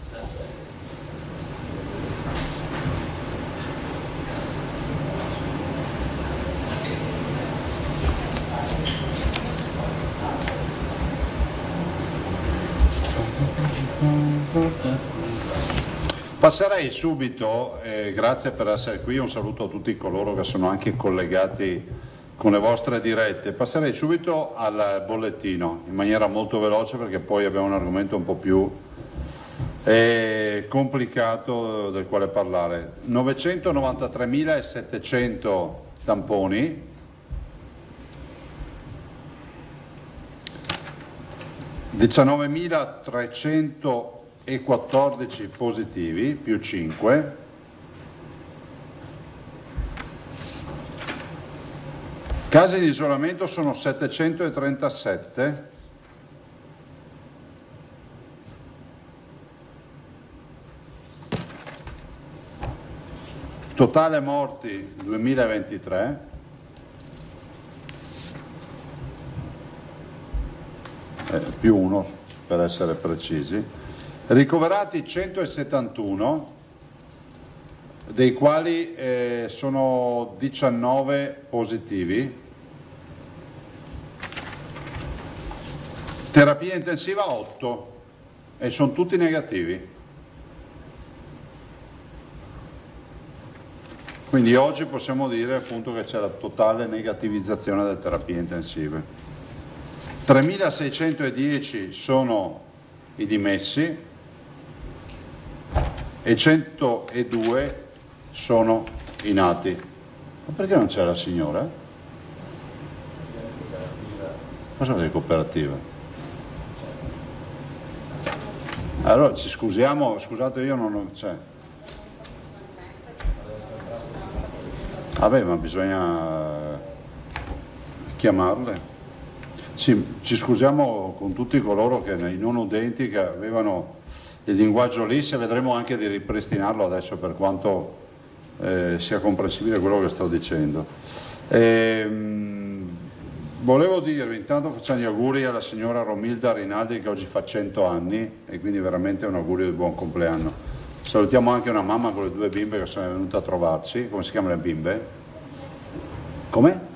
Passerei subito, grazie per essere qui, un saluto a tutti coloro che sono anche collegati con le vostre dirette. Passerei subito al bollettino in maniera molto veloce perché poi abbiamo un argomento un po' più complicato del quale parlare. 993.700 tamponi, 19.314 positivi, più 5, casi di isolamento sono 737, totale morti 2023, più 1 per essere precisi, ricoverati 171, dei quali sono 19 positivi, terapia intensiva 8 e sono tutti negativi. Quindi oggi possiamo dire appunto che c'è la totale negativizzazione delle terapie intensive. 3.610 sono i dimessi e 102 sono i nati. Ma perché non c'è la signora? Cosa vuol dire cooperativa? Allora ci scusiamo, scusate, io non c'è. Vabbè, ma bisogna chiamarle. Sì, ci scusiamo con tutti coloro che i non udenti che avevano il linguaggio lì, se vedremo anche di ripristinarlo adesso per quanto sia comprensibile quello che sto dicendo. Volevo dirvi, intanto facciamo gli auguri alla signora Romilda Rinaldi che oggi fa 100 anni e quindi veramente un augurio di buon compleanno. Salutiamo anche una mamma con le 2 bimbe che sono venute a trovarci. Come si chiamano le bimbe? Come?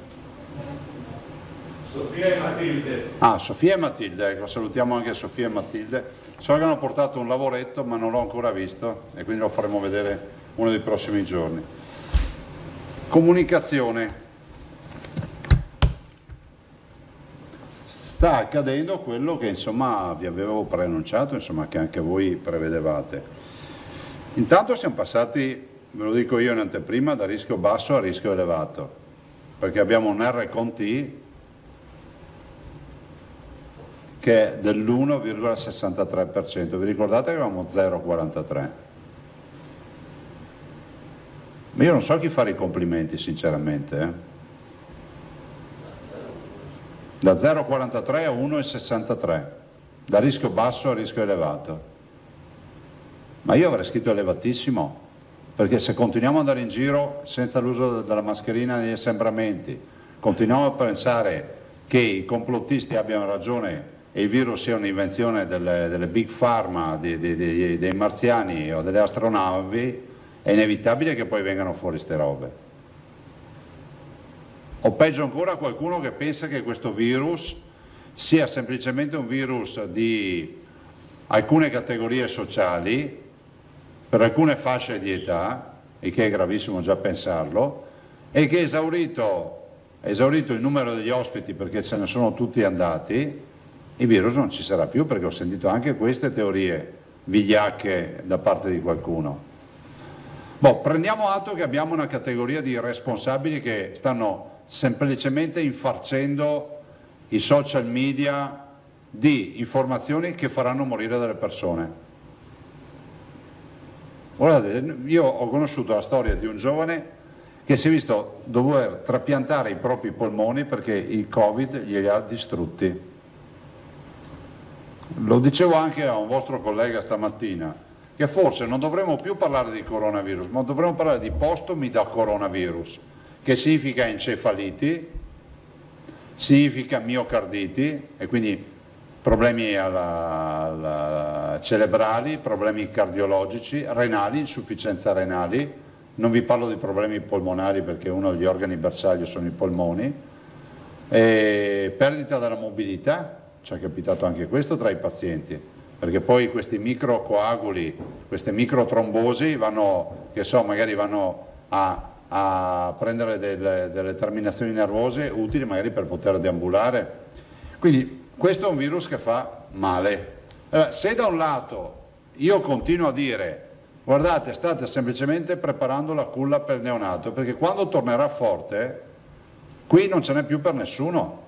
Sofia e Matilde. Ah, Sofia e Matilde, ecco, salutiamo anche Sofia e Matilde. So che hanno portato un lavoretto ma non l'ho ancora visto e quindi lo faremo vedere uno dei prossimi giorni. Comunicazione. Sta accadendo quello che insomma vi avevo preannunciato, insomma che anche voi prevedevate. Intanto siamo passati, ve lo dico io in anteprima, da rischio basso a rischio elevato, perché abbiamo un R con T che è dell'1,63%. Vi ricordate che avevamo 0,43%? Ma io non so chi fare i complimenti sinceramente. Da 0,43 a 1,63, da rischio basso a rischio elevato. Ma io avrei scritto elevatissimo, perché se continuiamo ad andare in giro senza l'uso della mascherina negli assembramenti, continuiamo a pensare che i complottisti abbiano ragione e il virus sia un'invenzione delle big pharma, dei marziani o delle astronavi, è inevitabile che poi vengano fuori ste robe. O peggio ancora qualcuno che pensa che questo virus sia semplicemente un virus di alcune categorie sociali, per alcune fasce di età, e che è gravissimo già pensarlo, e che esaurito il numero degli ospiti perché ce ne sono tutti andati, il virus non ci sarà più, perché ho sentito anche queste teorie vigliacche da parte di qualcuno. Prendiamo atto che abbiamo una categoria di responsabili che stanno semplicemente infarcendo i social media di informazioni che faranno morire delle persone. Guardate, io ho conosciuto la storia di un giovane che si è visto dover trapiantare i propri polmoni perché il Covid glieli ha distrutti. Lo dicevo anche a un vostro collega stamattina, che forse non dovremmo più parlare di coronavirus, ma dovremmo parlare di postomi da coronavirus, che significa encefaliti, significa miocarditi, e quindi problemi cerebrali, problemi cardiologici, renali, insufficienza renali. Non vi parlo di problemi polmonari perché uno degli organi bersaglio sono i polmoni, e perdita della mobilità, ci è capitato anche questo tra i pazienti, perché poi questi microcoaguli, queste microtrombosi magari vanno a prendere delle terminazioni nervose utili magari per poter deambulare. Quindi questo è un virus che fa male. Allora, se da un lato io continuo a dire guardate, state semplicemente preparando la culla per il neonato, perché quando tornerà forte qui non ce n'è più per nessuno.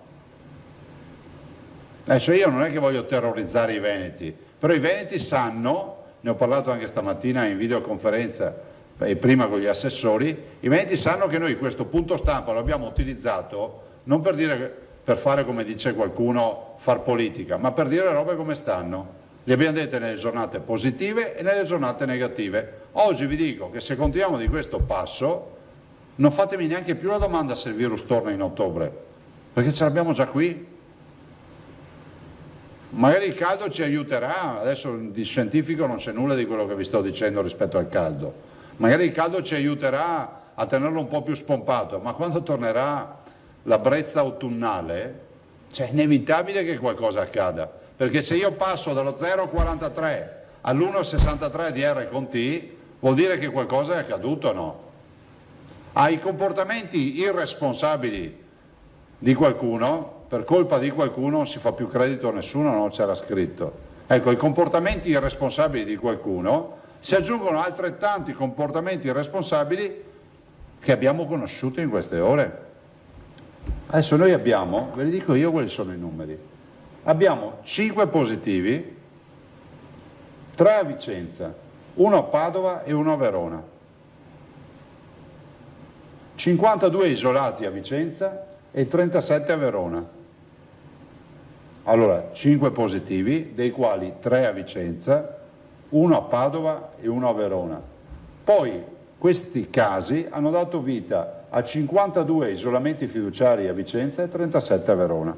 Adesso io non è che voglio terrorizzare i veneti, però i veneti sanno, ne ho parlato anche stamattina in videoconferenza e prima con gli assessori, i veneti sanno che noi questo punto stampa lo abbiamo utilizzato non per fare, come dice qualcuno, far politica, ma per dire le robe come stanno. Le abbiamo dette nelle giornate positive e nelle giornate negative. Oggi vi dico che se continuiamo di questo passo, non fatemi neanche più la domanda se il virus torna in ottobre, perché ce l'abbiamo già qui. Magari il caldo ci aiuterà, adesso di scientifico non c'è nulla di quello che vi sto dicendo rispetto al caldo, magari il caldo ci aiuterà a tenerlo un po' più spompato, ma quando tornerà la brezza autunnale, è inevitabile che qualcosa accada, perché se io passo dallo 0,43 all'1,63 di R con T, vuol dire che qualcosa è accaduto, no? Ai comportamenti irresponsabili di qualcuno, per colpa di qualcuno non si fa più credito a nessuno, non c'era scritto. Ecco, ai comportamenti irresponsabili di qualcuno si aggiungono altrettanti comportamenti irresponsabili che abbiamo conosciuto in queste ore. Adesso noi abbiamo, ve li dico io quali sono i numeri, abbiamo 5 positivi, 3 a Vicenza, 1 a Padova e 1 a Verona, 52 isolati a Vicenza e 37 a Verona. Allora, 5 positivi, dei quali 3 a Vicenza, 1 a Padova e 1 a Verona. Poi questi casi hanno dato vita a 52 isolamenti fiduciari a Vicenza e 37 a Verona.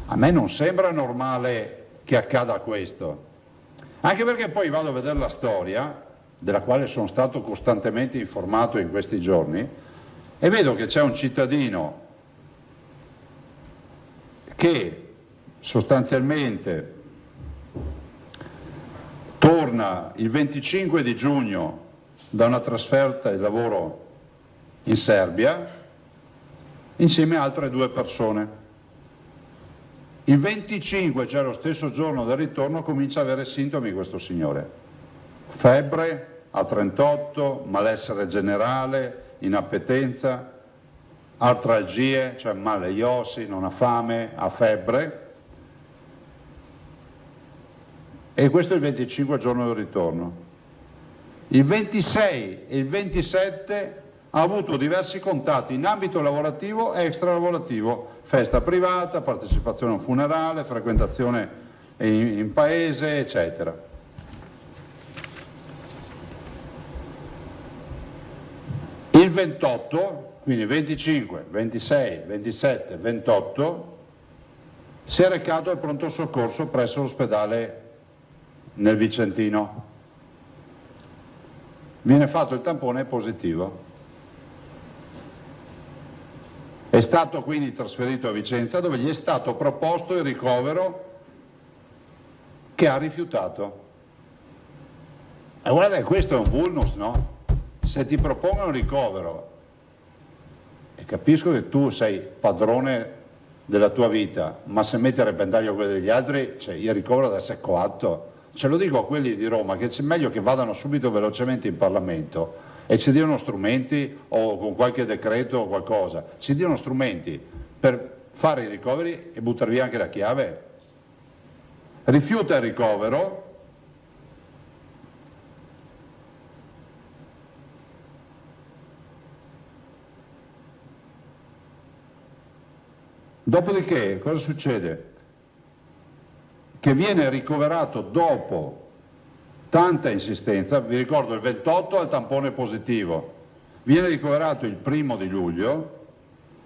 A me non sembra normale che accada questo, anche perché poi vado a vedere la storia, della quale sono stato costantemente informato in questi giorni, e vedo che c'è un cittadino che sostanzialmente torna il 25 di giugno da una trasferta di lavoro in Serbia insieme a altre 2 persone. Il 25, cioè lo stesso giorno del ritorno, comincia ad avere sintomi questo signore. Febbre a 38, malessere generale, inappetenza, artralgie, cioè male agli ossi, non ha fame, ha febbre, e questo è il 25 giorno del ritorno. Il 26 e il 27 ha avuto diversi contatti in ambito lavorativo e extralavorativo, festa privata, partecipazione a un funerale, frequentazione in paese, eccetera. Il 28, quindi 25, 26, 27, 28, si è recato al pronto soccorso presso l'ospedale nel Vicentino. Viene fatto il tampone positivo. È stato quindi trasferito a Vicenza, dove gli è stato proposto il ricovero, che ha rifiutato. E guarda che questo è un vulnus, no? Se ti propongono il ricovero, e capisco che tu sei padrone della tua vita, ma se metti a repentaglio quello degli altri, cioè il ricovero deve essere coatto. Ce lo dico a quelli di Roma, che è meglio che vadano subito velocemente in Parlamento e ci diano strumenti, o con qualche decreto o qualcosa, ci diano strumenti per fare i ricoveri e buttare via anche la chiave. Rifiuta il ricovero, dopodiché cosa succede? Che viene ricoverato dopo tanta insistenza, vi ricordo il 28 al tampone positivo, viene ricoverato il 1° di luglio,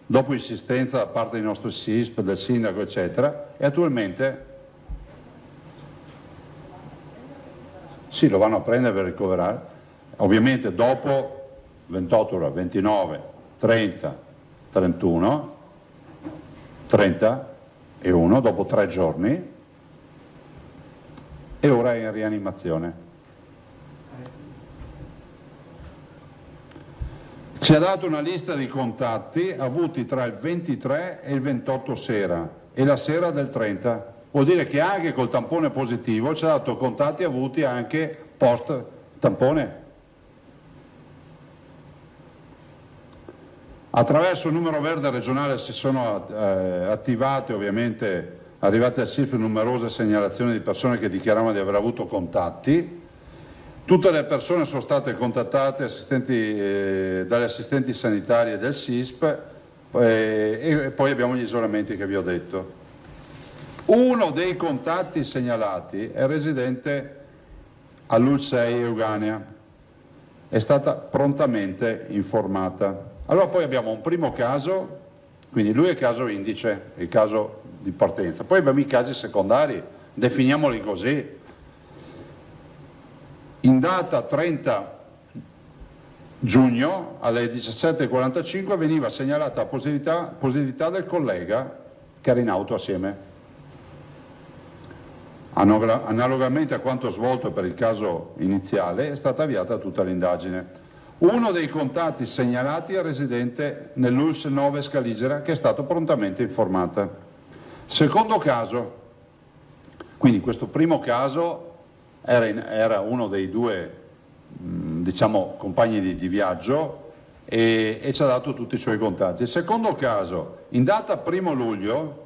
dopo insistenza da parte del nostro SISP, del sindaco eccetera, e attualmente sì, lo vanno a prendere per ricoverare, ovviamente dopo 28 ore, 29, 30, 31, 31, dopo 3 giorni, e ora è in rianimazione. Ci ha dato una lista di contatti avuti tra il 23 e il 28 sera e la sera del 30. Vuol dire che anche col tampone positivo ci ha dato contatti avuti anche post tampone. Attraverso il numero verde regionale si sono attivate, ovviamente arrivate al SISP numerose segnalazioni di persone che dichiaravano di aver avuto contatti. Tutte le persone sono state contattate dalle assistenti sanitarie del SISP e poi abbiamo gli isolamenti che vi ho detto. Uno dei contatti segnalati è residente all'UL6 Euganea, è stata prontamente informata. Allora poi abbiamo un primo caso, quindi lui è il caso indice, il caso di partenza, poi abbiamo i casi secondari, definiamoli così. In data 30 giugno alle 17:45 veniva segnalata positività del collega che era in auto assieme. Analogamente a quanto svolto per il caso iniziale è stata avviata tutta l'indagine. Uno dei contatti segnalati è residente nell'ULS 9 Scaligera che è stato prontamente informata. Secondo caso, quindi questo primo caso era uno dei due diciamo compagni di viaggio e ci ha dato tutti i suoi contatti. Il secondo caso, in data 1° luglio,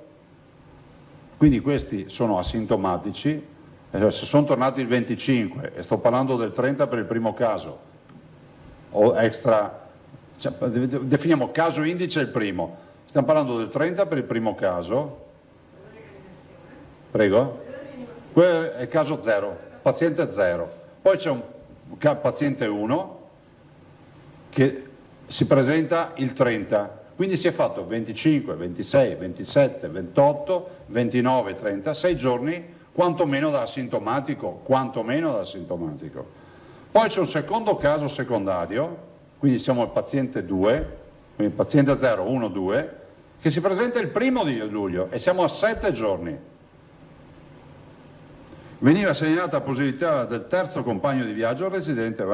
quindi questi sono asintomatici, se sono tornati il 25 e sto parlando del 30 per il primo caso, o extra, cioè, definiamo caso indice il primo, stiamo parlando del 30 per il primo caso, prego, quello è il caso 0, paziente 0, poi c'è un paziente 1 che si presenta il 30, quindi si è fatto 25, 26, 27, 28, 29, 30, 6 giorni quantomeno da asintomatico, Poi c'è un secondo caso secondario, quindi siamo al paziente 2, quindi paziente 0, 1, 2, che si presenta il 1° di luglio e siamo a 7 giorni. Veniva segnalata positività del terzo compagno di viaggio residente,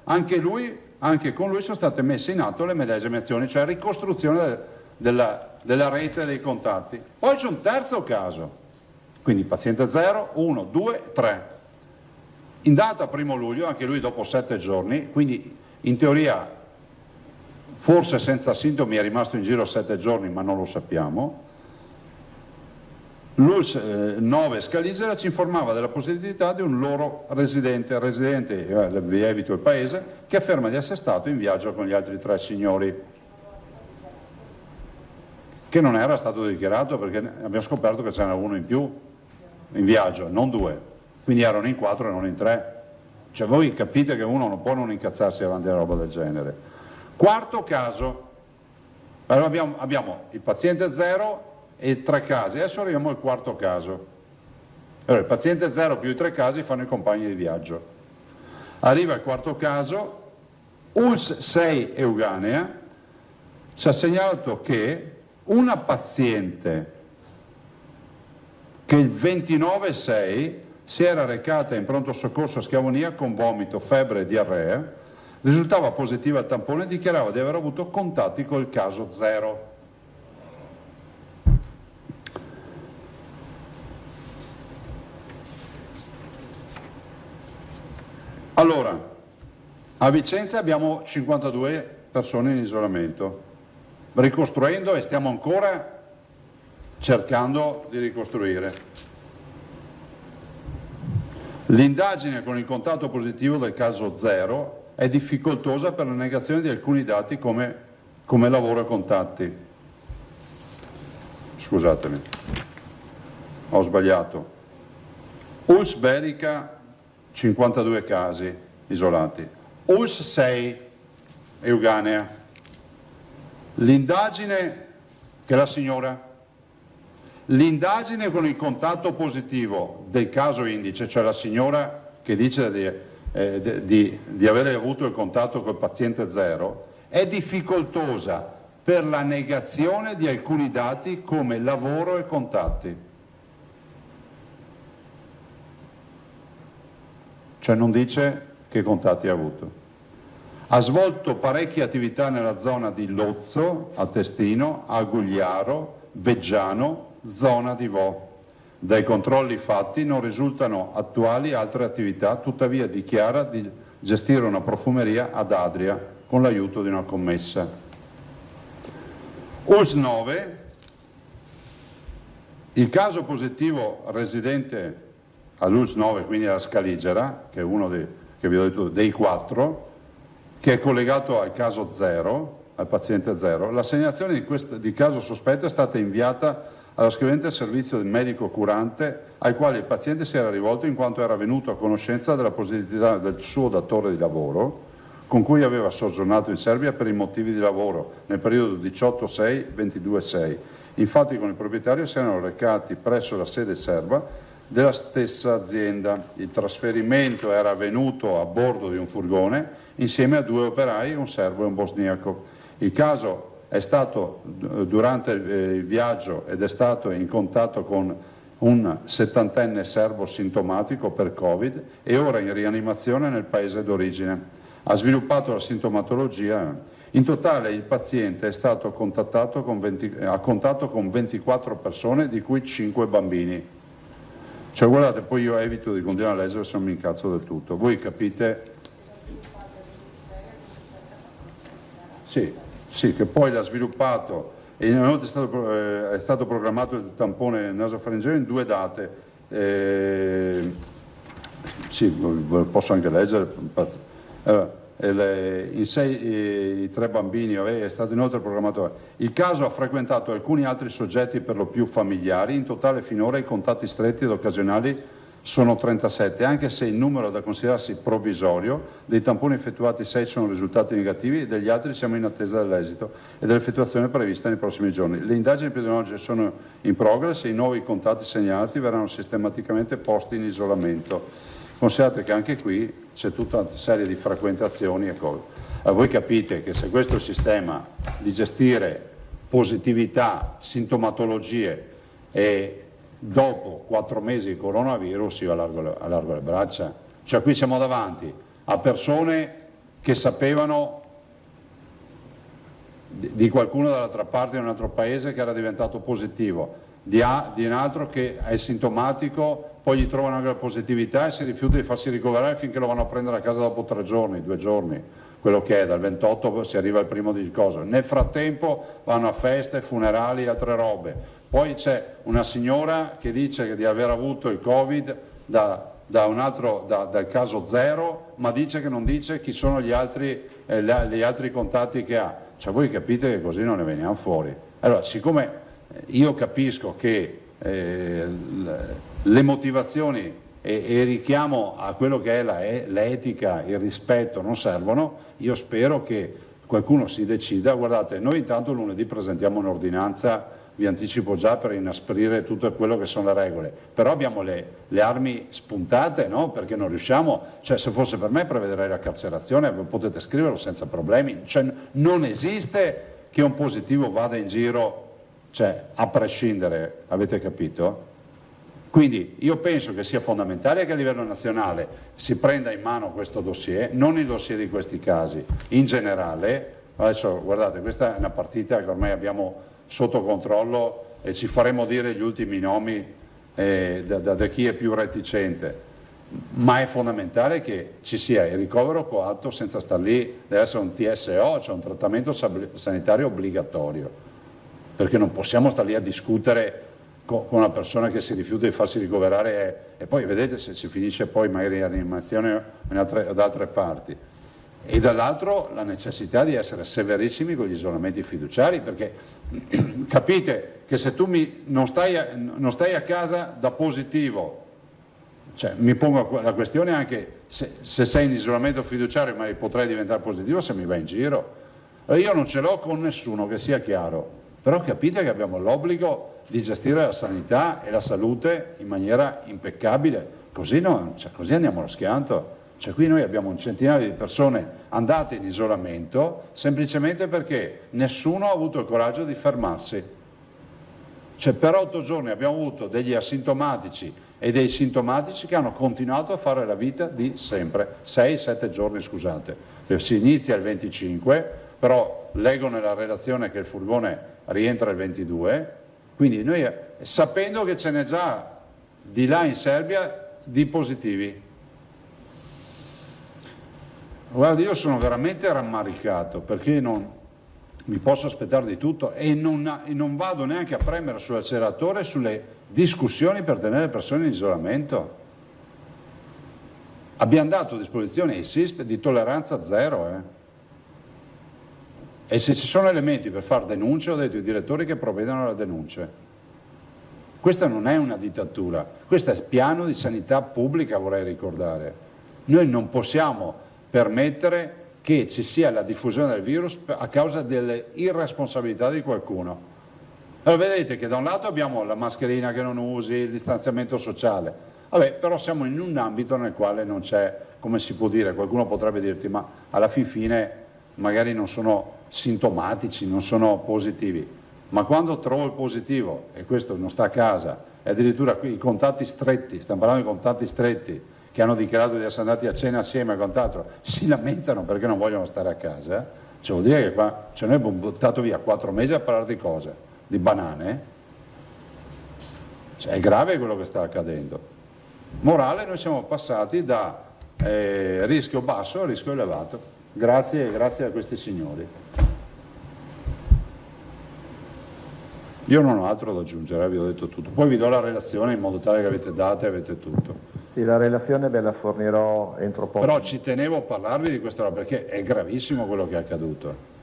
anche con lui sono state messe in atto le medesime azioni, cioè ricostruzione della rete dei contatti. Poi c'è un terzo caso, quindi paziente 0, 1, 2, 3. In data 1° luglio, anche lui dopo 7 giorni, quindi in teoria forse senza sintomi è rimasto in giro 7 giorni, ma non lo sappiamo. L'ULSS 9 Scaligera ci informava della positività di un loro residente, vi evito il paese, che afferma di essere stato in viaggio con gli altri 3 signori, che non era stato dichiarato perché abbiamo scoperto che c'era uno in più in viaggio, non 2, quindi erano in 4 e non in 3. Cioè voi capite che uno non può non incazzarsi davanti a una roba del genere. Quarto caso, allora abbiamo il paziente 0 e 3 casi, adesso arriviamo al quarto caso. Allora, il paziente 0 più i 3 casi fanno i compagni di viaggio. Arriva il quarto caso, ULSS 6 Euganea ci ha segnalato che una paziente che il 29/6 si era recata in pronto soccorso a Schiavonia con vomito, febbre e diarrea, risultava positiva al tampone e dichiarava di aver avuto contatti col caso 0. Allora, a Vicenza abbiamo 52 persone in isolamento, ricostruendo e stiamo ancora cercando di ricostruire. L'indagine con il contatto positivo del caso 0 è difficoltosa per la negazione di alcuni dati come lavoro e contatti. Scusatemi, ho sbagliato. ULSS Berica 52 casi isolati, ULSS 6 Euganea. L'indagine che la signora, l'indagine con il contatto positivo del caso indice, cioè la signora che dice di avere avuto il contatto col paziente 0, è difficoltosa per la negazione di alcuni dati come lavoro e contatti. Cioè non dice che contatti ha avuto. Ha svolto parecchie attività nella zona di Lozzo, a Testino, a Gugliaro, Veggiano, zona di Vo. Dai controlli fatti non risultano attuali altre attività, tuttavia dichiara di gestire una profumeria ad Adria con l'aiuto di una commessa. ULSS 9, il caso positivo residente all'ULSS 9, quindi alla Scaligera, che è uno che vi ho detto dei 4, che è collegato al caso 0, al paziente 0, la segnalazione di caso sospetto è stata inviata allo scrivente servizio del medico curante al quale il paziente si era rivolto in quanto era venuto a conoscenza della positività del suo datore di lavoro con cui aveva soggiornato in Serbia per i motivi di lavoro nel periodo 18/6-22/6. Infatti con il proprietario si erano recati presso la sede serba della stessa azienda. Il trasferimento era avvenuto a bordo di un furgone insieme a 2 operai, un serbo e un bosniaco. Il caso è stato durante il viaggio ed è stato in contatto con un 70enne serbo sintomatico per Covid e ora in rianimazione nel paese d'origine. Ha sviluppato la sintomatologia. In totale il paziente è stato contatto a contatto con 24 persone, di cui 5 bambini. Cioè guardate, poi io evito di continuare a leggere se non mi incazzo del tutto. Voi capite? Sì, che poi l'ha sviluppato e inoltre è stato programmato il tampone nasofaringeo in 2 date. Sì, posso anche leggere. Allora, i 3 bambini è stato inoltre programmato. Il caso ha frequentato alcuni altri soggetti per lo più familiari. In totale finora i contatti stretti ed occasionali sono 37, anche se il numero da considerarsi provvisorio. Dei tamponi effettuati 6 sono risultati negativi e degli altri siamo in attesa dell'esito e dell'effettuazione prevista nei prossimi giorni. Le indagini epidemiologiche sono in progress e i nuovi contatti segnalati verranno sistematicamente posti in isolamento. Considerate che anche qui c'è tutta una serie di frequentazioni e cose. Allora, voi capite che se questo è il sistema di gestire positività, sintomatologie e dopo 4 mesi di coronavirus io allargo le braccia. Cioè qui siamo davanti a persone che sapevano di qualcuno dall'altra parte in un altro paese che era diventato positivo, di un altro che è sintomatico, poi gli trovano anche la positività e si rifiuta di farsi ricoverare finché lo vanno a prendere a casa dopo 3 giorni, 2 giorni. quello che è, dal 28 si arriva al 1° di coso. Nel frattempo vanno a feste, funerali e altre robe. Poi c'è una signora che dice di aver avuto il Covid dal caso 0, ma dice che non dice chi sono gli altri contatti che ha. Cioè voi capite che così non ne veniamo fuori. Allora, siccome io capisco che le motivazioni e richiamo a quello che è l'etica, il rispetto non servono, io spero che qualcuno si decida. Guardate, noi intanto lunedì presentiamo un'ordinanza, vi anticipo già, per inasprire tutto quello che sono le regole, però abbiamo le armi spuntate, no? Perché non riusciamo, cioè se fosse per me prevederei la carcerazione, potete scriverlo senza problemi, cioè non esiste che un positivo vada in giro, cioè a prescindere, avete capito? Quindi io penso che sia fondamentale che a livello nazionale si prenda in mano questo dossier, non il dossier di questi casi, in generale. Adesso guardate, questa è una partita che ormai abbiamo sotto controllo e ci faremo dire gli ultimi nomi da chi è più reticente, ma è fondamentale che ci sia il ricovero coatto senza star lì, deve essere un TSO, cioè un trattamento sanitario obbligatorio, perché non possiamo stare lì a discutere con una persona che si rifiuta di farsi ricoverare e poi vedete se si finisce poi magari in rianimazione o da altre parti. E dall'altro la necessità di essere severissimi con gli isolamenti fiduciari, perché capite che se tu non stai a casa da positivo, cioè mi pongo la questione anche se sei in isolamento fiduciario, ma potrei diventare positivo se mi vai in giro. Allora, io non ce l'ho con nessuno, che sia chiaro, però capite che abbiamo l'obbligo di gestire la sanità e la salute in maniera impeccabile, così andiamo allo schianto. Cioè qui noi abbiamo un centinaio di persone andate in isolamento semplicemente perché nessuno ha avuto il coraggio di fermarsi. Cioè per 8 giorni abbiamo avuto degli asintomatici e dei sintomatici che hanno continuato a fare la vita di sempre, 6-7 giorni scusate. Si inizia il 25, però leggo nella relazione che il furgone rientra il 22, quindi noi sapendo che ce n'è già di là in Serbia di positivi. Guarda, io sono veramente rammaricato perché non mi posso aspettare di tutto e non vado neanche a premere sull'acceleratore sulle discussioni per tenere le persone in isolamento. Abbiamo dato a disposizione ai SISP di tolleranza zero. E se ci sono elementi per fare denunce, ho detto ai direttori che provvedano alle denunce. Questa non è una dittatura, questo è il piano di sanità pubblica, vorrei ricordare. Noi non possiamo permettere che ci sia la diffusione del virus a causa delle irresponsabilità di qualcuno. Allora vedete che da un lato abbiamo la mascherina che non usi, il distanziamento sociale, vabbè, però siamo in un ambito nel quale non c'è, come si può dire, qualcuno potrebbe dirti ma alla fin fine magari non sono sintomatici, non sono positivi, ma quando trovo il positivo e questo non sta a casa e addirittura qui i contatti stretti, stiamo parlando di contatti stretti, che hanno dichiarato di essere andati a cena assieme e quant'altro, si lamentano perché non vogliono stare a casa, cioè vuol dire che qua noi abbiamo buttato via 4 mesi a parlare di cosa? Di banane? Cioè, è grave quello che sta accadendo. Morale, noi siamo passati da rischio basso a rischio elevato, grazie a questi signori. Io non ho altro da aggiungere, vi ho detto tutto. Poi vi do la relazione in modo tale che avete date e avete tutto. Sì, la relazione ve la fornirò entro poco. Però ci tenevo a parlarvi di questa roba perché è gravissimo quello che è accaduto.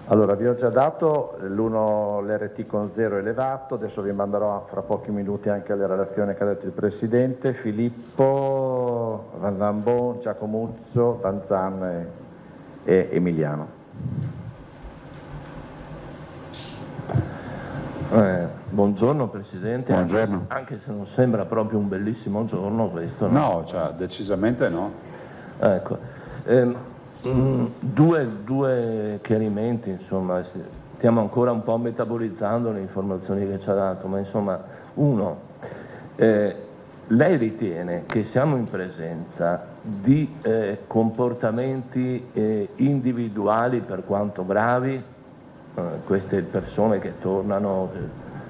Allora, vi ho già dato l'RT con 0 elevato, adesso vi manderò fra pochi minuti anche le relazioni che ha detto il Presidente, Filippo, Van Zambon, Giacomuzzo, Vanzan e Emiliano. Buongiorno Presidente, buongiorno. Anche se non sembra proprio un bellissimo giorno questo. No, cioè, decisamente no. Ecco, due chiarimenti, insomma, stiamo ancora un po' metabolizzando le informazioni che ci ha dato, ma insomma, uno, lei ritiene che siamo in presenza di comportamenti individuali per quanto gravi? Queste persone che tornano,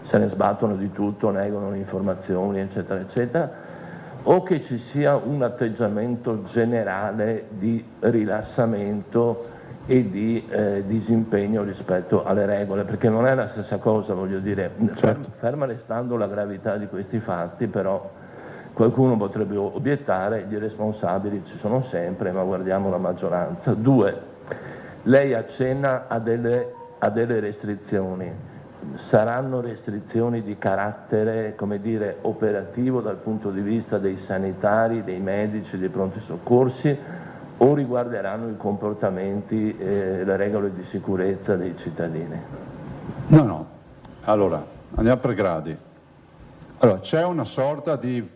se ne sbattono di tutto, negano le informazioni, eccetera, eccetera, o che ci sia un atteggiamento generale di rilassamento e di disimpegno rispetto alle regole, perché non è la stessa cosa, voglio dire, ferma restando la gravità di questi fatti, però qualcuno potrebbe obiettare, gli responsabili ci sono sempre, ma guardiamo la maggioranza. 2, lei accenna a delle restrizioni. Saranno restrizioni di carattere, come dire, operativo dal punto di vista dei sanitari, dei medici, dei pronti soccorsi, o riguarderanno i comportamenti, le regole di sicurezza dei cittadini? No. Allora, andiamo per gradi. Allora, c'è una sorta di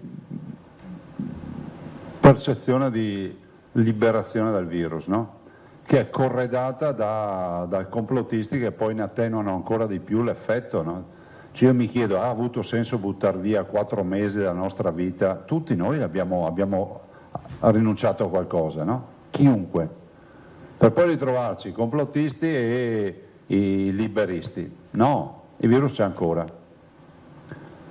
percezione di liberazione dal virus, no? Che è corredata da complottisti che poi ne attenuano ancora di più l'effetto, no? Cioè io mi chiedo, ha avuto senso buttare via 4 mesi della nostra vita? Tutti noi abbiamo rinunciato a qualcosa, no? Chiunque. Per poi ritrovarci i complottisti e i liberisti. No, il virus c'è ancora.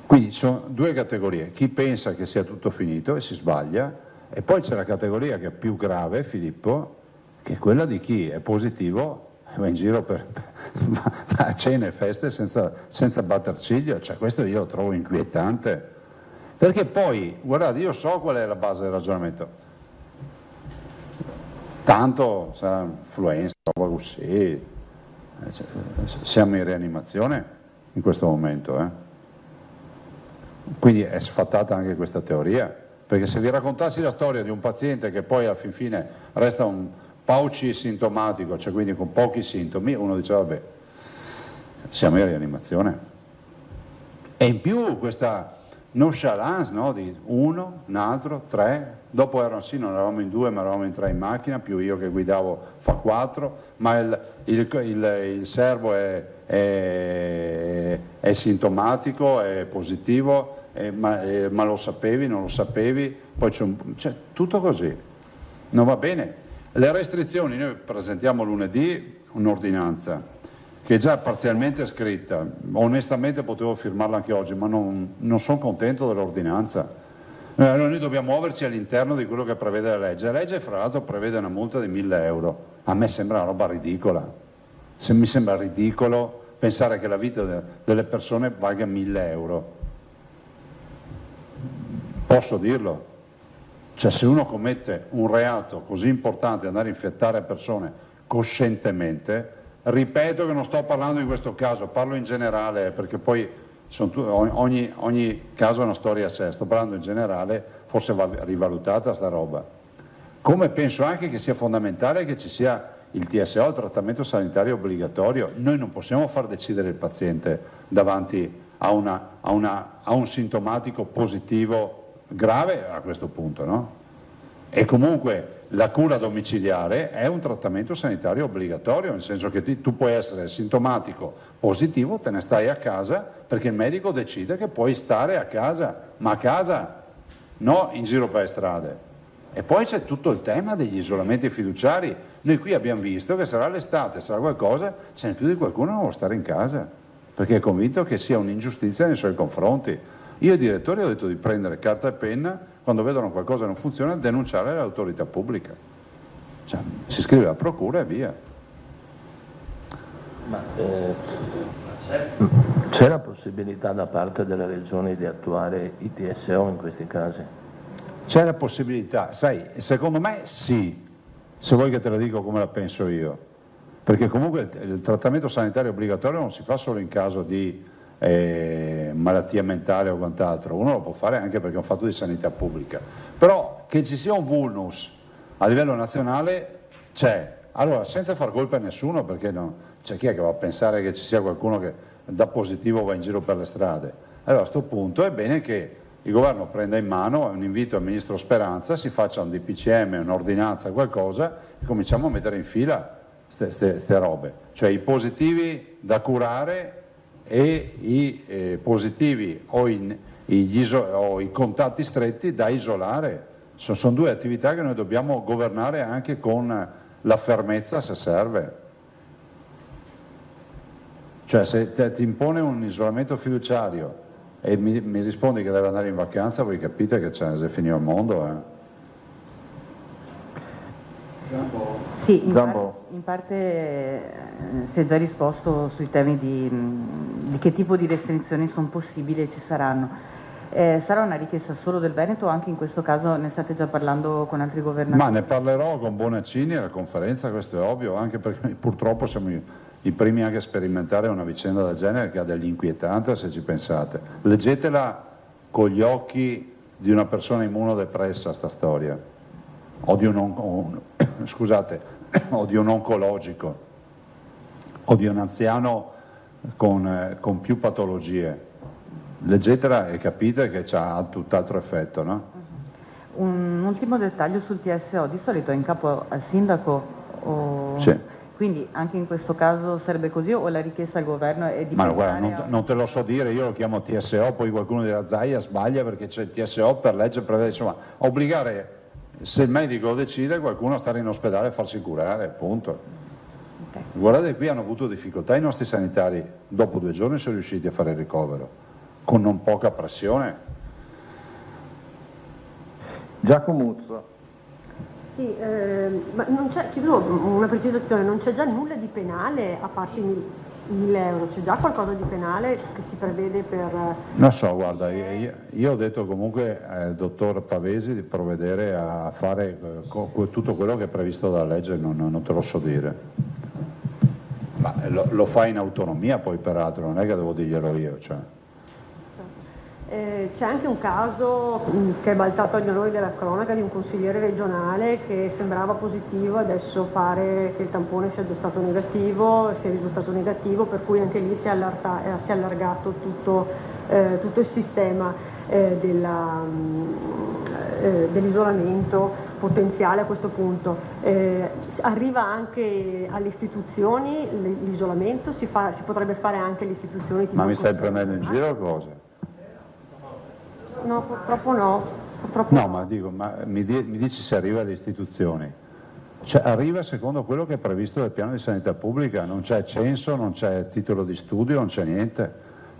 Quindi ci sono 2 categorie, chi pensa che sia tutto finito e si sbaglia, e poi c'è la categoria che è più grave, Filippo, che è quella di chi è positivo e va in giro a cene e feste senza batter ciglio. Cioè, questo io lo trovo inquietante, perché poi, guardate, io so qual è la base del ragionamento, tanto sarà influenza, roba così, siamo in rianimazione in questo momento, quindi è sfattata anche questa teoria, perché se vi raccontassi la storia di un paziente che poi alla fin fine resta un pauci sintomatico, cioè quindi con pochi sintomi, uno dice vabbè, siamo in rianimazione. E in più questa nonchalance, no? Di 1, un altro, 3, dopo non eravamo in 2 ma eravamo in 3 in macchina, più io che guidavo fa 4, ma il serbo è sintomatico, è positivo, ma lo sapevi, non lo sapevi, poi c'è tutto così, non va bene. Le restrizioni, noi presentiamo lunedì un'ordinanza che è già parzialmente scritta, onestamente potevo firmarla anche oggi, ma non sono contento dell'ordinanza. Noi dobbiamo muoverci all'interno di quello che prevede la legge fra l'altro prevede una multa di 1.000 euro, a me sembra una roba ridicola, mi sembra ridicolo pensare che la vita delle persone valga 1.000 euro, posso dirlo? Cioè se uno commette un reato così importante, andare a infettare persone coscientemente, ripeto che non sto parlando di questo caso, parlo in generale, perché poi ogni caso è una storia a sé, sto parlando in generale, forse va rivalutata sta roba. Come penso anche che sia fondamentale che ci sia il TSO, il trattamento sanitario obbligatorio. Noi non possiamo far decidere il paziente davanti a un sintomatico positivo grave a questo punto, no? E comunque la cura domiciliare è un trattamento sanitario obbligatorio, nel senso che tu puoi essere sintomatico positivo, te ne stai a casa perché il medico decide che puoi stare a casa, ma a casa, no in giro per le strade. E poi c'è tutto il tema degli isolamenti fiduciari. Noi qui abbiamo visto che sarà l'estate, sarà qualcosa, ce n'è più di qualcuno che non vuole stare in casa, perché è convinto che sia un'ingiustizia nei suoi confronti. Io ai direttori ho detto di prendere carta e penna, quando vedono qualcosa che non funziona, denunciare l'autorità pubblica. Cioè, si scrive alla procura e via. Ma c'è la possibilità da parte delle regioni di attuare i TSO in questi casi? C'è la possibilità, sai, secondo me sì, se vuoi che te la dico come la penso io, perché comunque il trattamento sanitario obbligatorio non si fa solo in caso di malattia mentale o quant'altro, uno lo può fare anche perché è un fatto di sanità pubblica, però che ci sia un vulnus a livello nazionale c'è. Allora, senza far colpa a nessuno, perché no, c'è chi è che va a pensare che ci sia qualcuno che da positivo va in giro per le strade. Allora a questo punto è bene che il governo prenda in mano un invito al ministro Speranza, si faccia un DPCM, un'ordinanza, qualcosa, e cominciamo a mettere in fila queste robe, cioè i positivi da curare e i positivi o i contatti stretti da isolare. Sono 2 attività che noi dobbiamo governare anche con la fermezza se serve. Cioè se ti impone un isolamento fiduciario e mi rispondi che deve andare in vacanza, voi capite che c'è, se finito il mondo. Sì, in parte si è già risposto sui temi di che tipo di restrizioni sono possibili e ci saranno. Sarà una richiesta solo del Veneto o anche in questo caso ne state già parlando con altri governatori? Ma ne parlerò con Bonaccini alla conferenza, questo è ovvio, anche perché purtroppo siamo i primi anche a sperimentare una vicenda del genere che ha dell'inquietante, se ci pensate. Leggetela con gli occhi di una persona immunodepressa sta storia, o di o di un oncologico, o di un anziano con più patologie. Leggetela e capite che ha tutt'altro effetto, no? Un ultimo dettaglio sul TSO, di solito è in capo al sindaco? Sì. Quindi anche in questo caso sarebbe così o la richiesta al governo è di Ma guarda, non te lo so dire, io lo chiamo TSO, poi qualcuno dirà Zaia sbaglia perché c'è il TSO per legge prevede, insomma, obbligare, se il medico lo decide, qualcuno a stare in ospedale e farsi curare, punto. Okay. Guardate, qui hanno avuto difficoltà i nostri sanitari, dopo 2 giorni sono riusciti a fare il ricovero, con non poca pressione. Giacomuzzo. Sì, ma non c'è, chiedo una precisazione, non c'è già nulla di penale a parte i 1.000 euro, c'è già qualcosa di penale che si prevede per... Non so, guarda, io ho detto comunque al dottor Pavesi di provvedere a fare tutto quello che è previsto dalla legge, non te lo so dire. Ma lo fa in autonomia poi peraltro, non è che devo dirglielo io. Cioè. C'è anche un caso che è balzato agli onori della cronaca di un consigliere regionale che sembrava positivo, adesso pare che il tampone sia già stato negativo, sia risultato negativo, per cui anche lì si è allargato tutto il sistema dell'isolamento potenziale a questo punto. Arriva anche alle istituzioni l'isolamento, si potrebbe fare anche alle istituzioni. Ma mi stai prendendo in giro o cosa? No, purtroppo no. No, ma dico, mi dici se arriva alle istituzioni. Cioè, arriva secondo quello che è previsto dal piano di sanità pubblica, non c'è censo, non c'è titolo di studio, non c'è niente.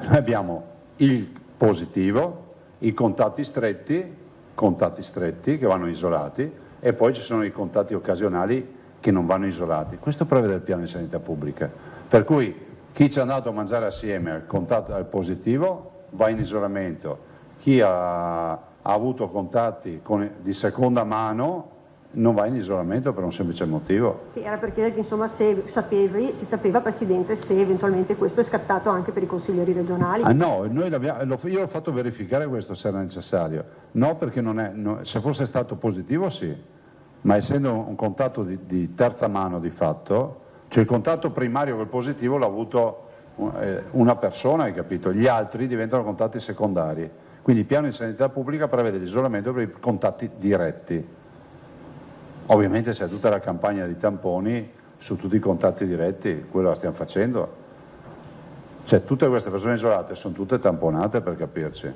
Noi abbiamo il positivo, i contatti stretti che vanno isolati e poi ci sono i contatti occasionali che non vanno isolati. Questo prevede il piano di sanità pubblica. Per cui chi ci è andato a mangiare assieme al positivo va in isolamento. Chi ha avuto contatti di seconda mano non va in isolamento per un semplice motivo. Sì, era per chiedere che insomma si sapeva Presidente se eventualmente questo è scattato anche per i consiglieri regionali. Ah no, io l'ho fatto verificare questo se era necessario. No, perché se fosse stato positivo sì, ma essendo un contatto di terza mano di fatto, cioè il contatto primario col positivo l'ha avuto una persona, hai capito? Gli altri diventano contatti secondari. Quindi il piano di sanità pubblica prevede l'isolamento per i contatti diretti. Ovviamente c'è tutta la campagna di tamponi su tutti i contatti diretti, quello la stiamo facendo. Cioè tutte queste persone isolate sono tutte tamponate per capirci.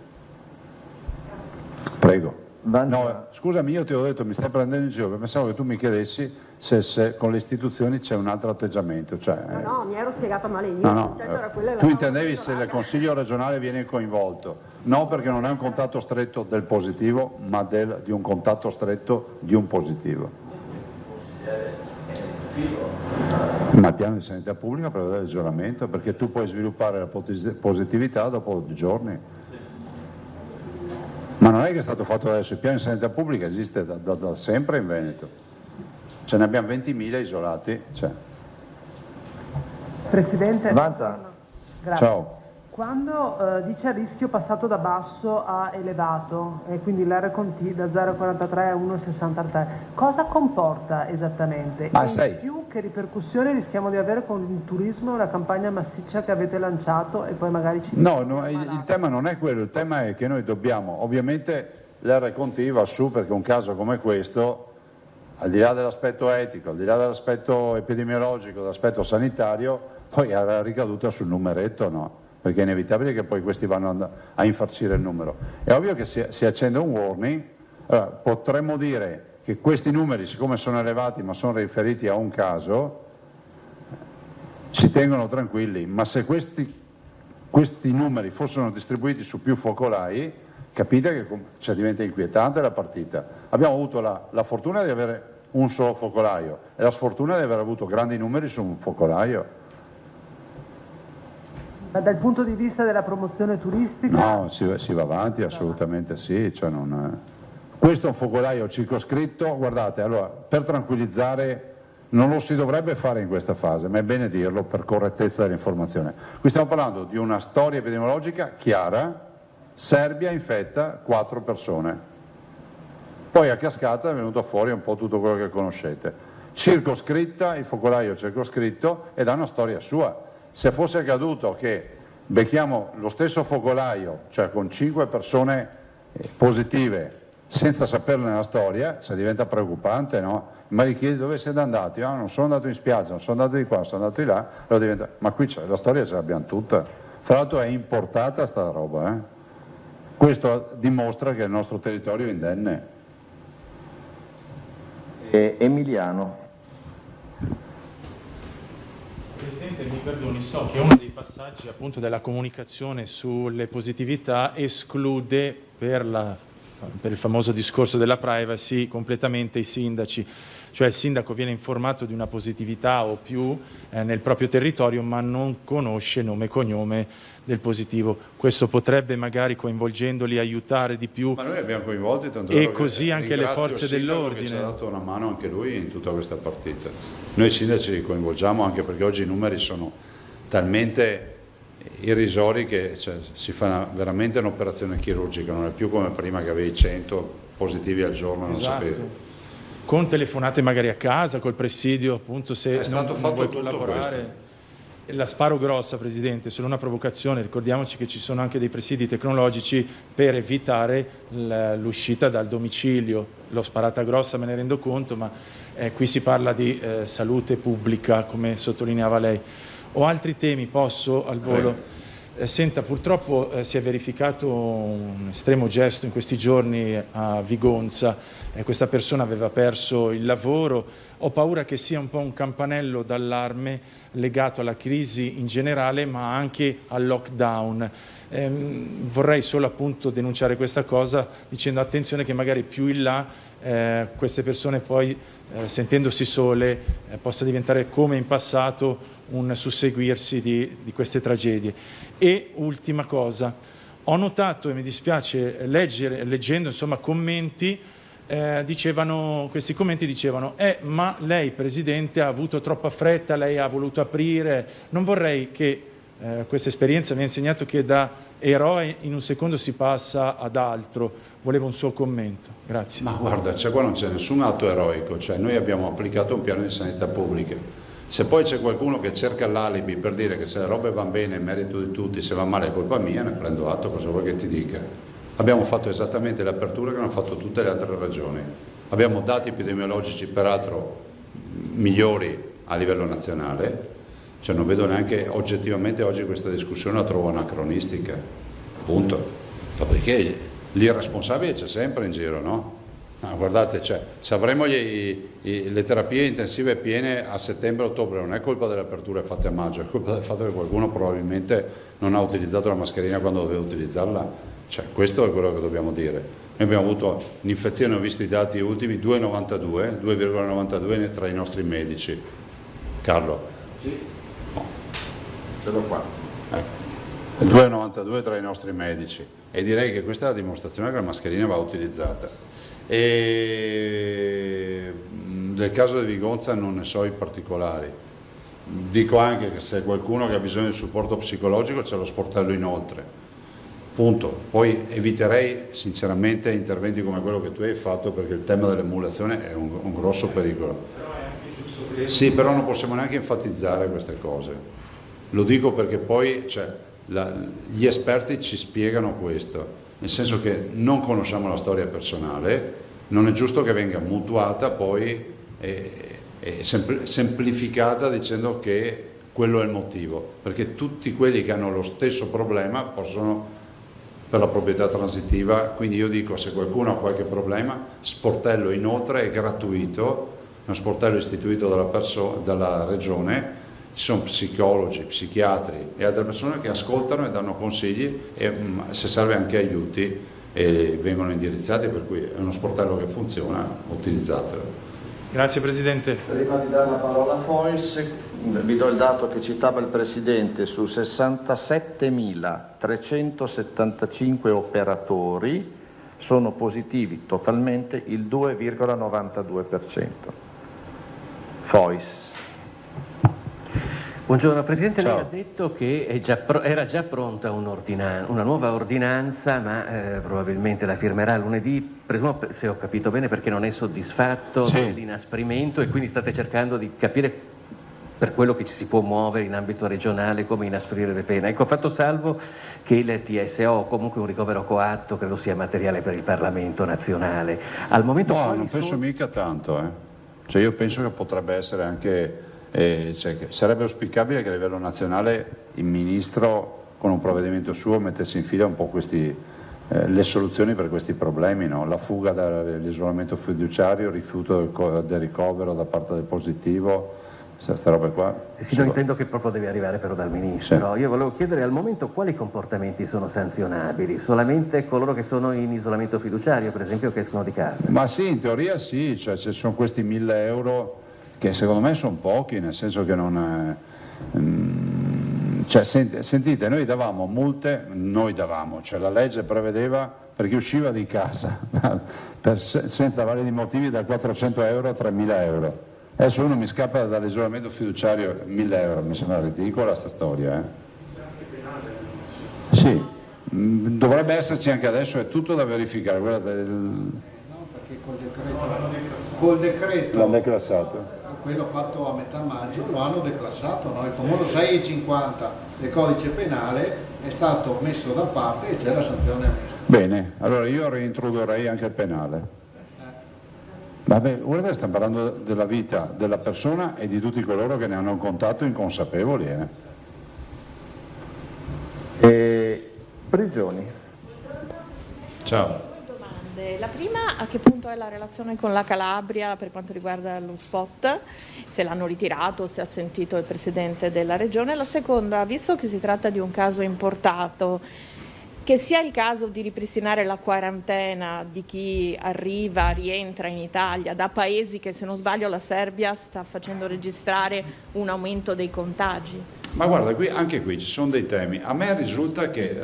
Prego. No, scusami, io ti ho detto mi stai prendendo in giro, pensavo che tu mi chiedessi se con le istituzioni c'è un altro atteggiamento. Cioè, no, mi ero spiegata male io. No, tu intendevi se il Consiglio regionale viene coinvolto. No, perché non è un contatto stretto del positivo, ma di un contatto stretto di un positivo. Ma il piano di sanità pubblica prevede l'isolamento, perché tu puoi sviluppare la positività dopo 2 giorni. Ma non è che è stato fatto adesso, il piano di sanità pubblica esiste da sempre in Veneto. Ce ne abbiamo 20.000 isolati. Cioè. Presidente, Vanza. Grazie. Ciao. Quando dice rischio passato da basso a elevato e quindi l'R/T da 0,43 a 1,63, cosa comporta esattamente? Ma in più che ripercussioni rischiamo di avere con il turismo e la campagna massiccia che avete lanciato e poi magari ci... No, il tema non è quello, il tema è che noi dobbiamo, ovviamente l'R/T va su perché un caso come questo, al di là dell'aspetto etico, al di là dell'aspetto epidemiologico, dell'aspetto sanitario, poi ha la ricaduta sul numeretto, no? Perché è inevitabile che poi questi vanno a infarcire il numero. È ovvio che si accende un warning, allora, potremmo dire che questi numeri, siccome sono elevati ma sono riferiti a un caso, ci tengono tranquilli, ma se questi questi numeri fossero distribuiti su più focolai, capite che diventa inquietante la partita. Abbiamo avuto la fortuna di avere un solo focolaio e la sfortuna di aver avuto grandi numeri su un focolaio. Ma dal punto di vista della promozione turistica? No, si va avanti, assolutamente sì. Cioè questo è un focolaio circoscritto, guardate, allora, per tranquillizzare, non lo si dovrebbe fare in questa fase, ma è bene dirlo per correttezza dell'informazione. Qui stiamo parlando di una storia epidemiologica chiara, Serbia infetta 4 persone, poi a cascata è venuto fuori un po' tutto quello che conoscete. Circoscritta, il focolaio circoscritto, ed ha una storia sua. Se fosse accaduto che becchiamo lo stesso focolaio, cioè con 5 persone positive, senza saperne la storia, se diventa preoccupante, no? Ma gli chiedi dove siete andati? Ah, non sono andato in spiaggia, non sono andato di qua, non sono andato di là, allora diventa... Ma qui la storia ce l'abbiamo tutta. Fra l'altro è importata sta roba, eh? Questo dimostra che il nostro territorio è indenne. Emiliano. Presidente, mi perdoni, so che uno dei passaggi appunto della comunicazione sulle positività esclude per il famoso discorso della privacy completamente i sindaci, cioè il sindaco viene informato di una positività o più nel proprio territorio ma non conosce nome e cognome del positivo. Questo potrebbe magari coinvolgendoli aiutare di più. Ma noi abbiamo coinvolti tanto e così anche le forze dell'ordine. Ci ha dato una mano anche lui in tutta questa partita. Noi sindaci li coinvolgiamo anche perché oggi i numeri sono talmente irrisori che si fa veramente un'operazione chirurgica, non è più come prima che avevi 100 positivi al giorno, non sapevi. Con telefonate magari a casa, col presidio, appunto, se non vuoi collaborare. Questo. La sparo grossa, Presidente, solo una provocazione, ricordiamoci che ci sono anche dei presidi tecnologici per evitare l'uscita dal domicilio. L'ho sparata grossa, me ne rendo conto, ma qui si parla di salute pubblica, come sottolineava lei. Ho altri temi, posso al volo? Senta, purtroppo si è verificato un estremo gesto in questi giorni a Vigonza, questa persona aveva perso il lavoro, ho paura che sia un po' un campanello d'allarme legato alla crisi in generale ma anche al lockdown. Vorrei solo appunto denunciare questa cosa dicendo attenzione che magari più in là queste persone poi sentendosi sole possa diventare come in passato un susseguirsi di queste tragedie. E ultima cosa, ho notato e mi dispiace leggendo insomma commenti, questi commenti dicevano ma lei Presidente ha avuto troppa fretta, lei ha voluto aprire, non vorrei che questa esperienza mi ha insegnato che da eroe in un secondo si passa ad altro, volevo un suo commento, grazie. Ma guarda, qua non c'è nessun atto eroico, cioè noi abbiamo applicato un piano di sanità pubblica, se poi c'è qualcuno che cerca l'alibi per dire che se le robe vanno bene è merito di tutti, se va male è colpa mia, ne prendo atto, cosa vuoi che ti dica? Abbiamo fatto esattamente le aperture che hanno fatto tutte le altre regioni, abbiamo dati epidemiologici peraltro migliori a livello nazionale, cioè non vedo neanche oggettivamente oggi questa discussione la trovo anacronistica, punto. Dopodiché l'irresponsabile c'è sempre in giro, no? Guardate, se avremo le terapie intensive piene a settembre-ottobre non è colpa delle aperture fatte a maggio, è colpa del fatto che qualcuno probabilmente non ha utilizzato la mascherina quando doveva utilizzarla. Questo è quello che dobbiamo dire. Noi abbiamo avuto un'infezione, ho visto i dati ultimi, 2,92 tra i nostri medici. Carlo? Sì. No. Ce l'ho qua. 2,92 tra i nostri medici. E direi che questa è la dimostrazione che la mascherina va utilizzata. E del caso di Vigonza non ne so i particolari. Dico anche che se qualcuno che ha bisogno di supporto psicologico c'è lo sportello inoltre. Punto. Poi eviterei sinceramente interventi come quello che tu hai fatto perché il tema dell'emulazione è un grosso pericolo. Però è anche giusto che... Sì, però non possiamo neanche enfatizzare queste cose. Lo dico perché poi gli esperti ci spiegano questo, nel senso che non conosciamo la storia personale, non è giusto che venga mutuata poi semplificata dicendo che quello è il motivo, perché tutti quelli che hanno lo stesso problema possono per la proprietà transitiva, quindi io dico se qualcuno ha qualche problema, sportello inoltre è gratuito, uno sportello istituito dalla regione ci sono psicologi, psichiatri e altre persone che ascoltano e danno consigli e se serve anche aiuti e vengono indirizzati, per cui è uno sportello che funziona, utilizzatelo. Grazie Presidente. Prima di dare la parola a Fois, vi do il dato che citava il Presidente: su 67.375 operatori sono positivi totalmente il 2,92%. Fois. Buongiorno Presidente, Ciao. lei ha detto che era già pronta una nuova ordinanza, ma probabilmente la firmerà lunedì, presumo, se ho capito bene, perché non è soddisfatto dell'inasprimento e quindi state cercando di capire, per quello che ci si può muovere in ambito regionale, come inasprire le pene. Ecco, fatto salvo che il TSO, o comunque un ricovero coatto, credo sia materiale per il Parlamento nazionale. Al momento no, non penso mica tanto. Cioè io penso che potrebbe essere anche... cioè, sarebbe auspicabile che a livello nazionale il Ministro con un provvedimento suo mettesse in fila un po' le soluzioni per questi problemi, no? La fuga dall'isolamento fiduciario, il rifiuto del ricovero da parte del positivo, queste robe qua. Sì, non intendo che proprio deve arrivare però dal Ministro. Io volevo chiedere al momento quali comportamenti sono sanzionabili, solamente coloro che sono in isolamento fiduciario, per esempio, che escono di casa? Ma sì, in teoria sì, cioè ci sono questi 1.000 euro che secondo me sono pochi, nel senso che non... cioè, sentite, noi davamo multe, cioè la legge prevedeva per chi usciva di casa senza validi motivi da 400 euro a 3.000 euro. Adesso uno mi scappa dall'isolamento fiduciario 1.000 euro, mi sembra ridicola sta storia. Sì, dovrebbe esserci anche adesso, è tutto da verificare. No, perché col decreto l'hanno declassato. Quello fatto a metà maggio lo hanno declassato, no? Il famoso 6,50 del codice penale è stato messo da parte e c'è la sanzione ammessa. Bene, allora io reintrodurrei anche il penale. Vabbè, guardate, stiamo parlando della vita della persona e di tutti coloro che ne hanno un contatto inconsapevoli. Prigioni. Ciao. La prima, a che punto è la relazione con la Calabria per quanto riguarda lo spot, se l'hanno ritirato, se ha sentito il Presidente della Regione. La seconda, visto che si tratta di un caso importato, che sia il caso di ripristinare la quarantena di chi rientra in Italia da paesi che, se non sbaglio, la Serbia sta facendo registrare un aumento dei contagi. Ma guarda, anche qui ci sono dei temi. A me risulta che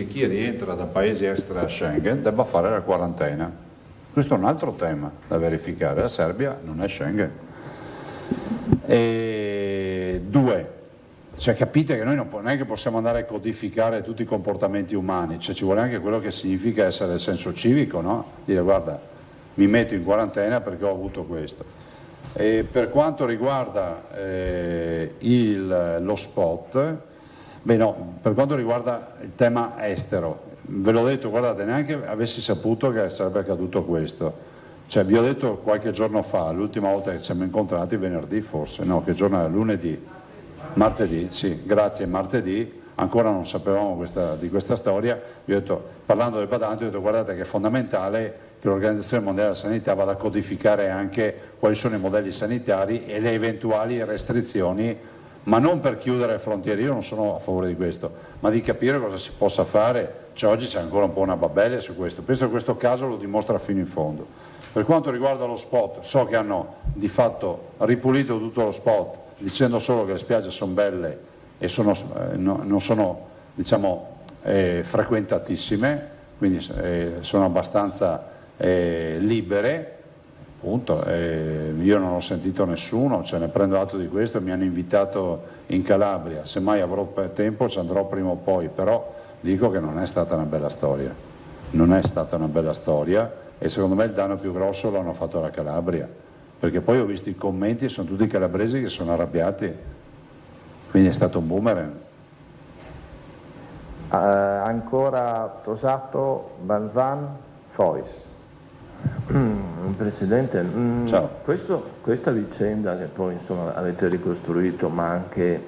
chi rientra da paesi extra Schengen debba fare la quarantena. Questo è un altro tema da verificare. La Serbia non è Schengen. E due, cioè capite che noi non è che possiamo andare a codificare tutti i comportamenti umani, cioè ci vuole anche quello che significa essere il senso civico, no? Dire guarda, mi metto in quarantena perché ho avuto questo. E per quanto riguarda lo spot, per quanto riguarda il tema estero, ve l'ho detto, guardate, neanche avessi saputo che sarebbe accaduto questo. Cioè vi ho detto qualche giorno fa, l'ultima volta che ci siamo incontrati, venerdì forse, no, che giorno è? Lunedì? Martedì? Sì, grazie, martedì, ancora non sapevamo di questa storia, vi ho detto, parlando del badante, ho detto guardate che è fondamentale che l'Organizzazione Mondiale della Sanità vada a codificare anche quali sono i modelli sanitari e le eventuali restrizioni, ma non per chiudere le frontiere, io non sono a favore di questo, ma di capire cosa si possa fare. Cioè, oggi c'è ancora un po' una babbaglia su questo, penso che questo caso lo dimostra fino in fondo. Per quanto riguarda lo spot, so che hanno di fatto ripulito tutto lo spot dicendo solo che le spiagge sono belle e non sono, diciamo, frequentatissime, quindi sono abbastanza libere, appunto. Io non ho sentito nessuno, cioè ne prendo atto di questo, mi hanno invitato in Calabria, semmai avrò tempo ci andrò prima o poi, però dico che non è stata una bella storia, non è stata una bella storia e secondo me il danno più grosso l'hanno fatto alla Calabria, perché poi ho visto i commenti e sono tutti calabresi che sono arrabbiati, quindi è stato un boomerang. Ancora Tosato, Banzan, Fois. Presidente, Ciao. questa vicenda che poi insomma avete ricostruito, ma anche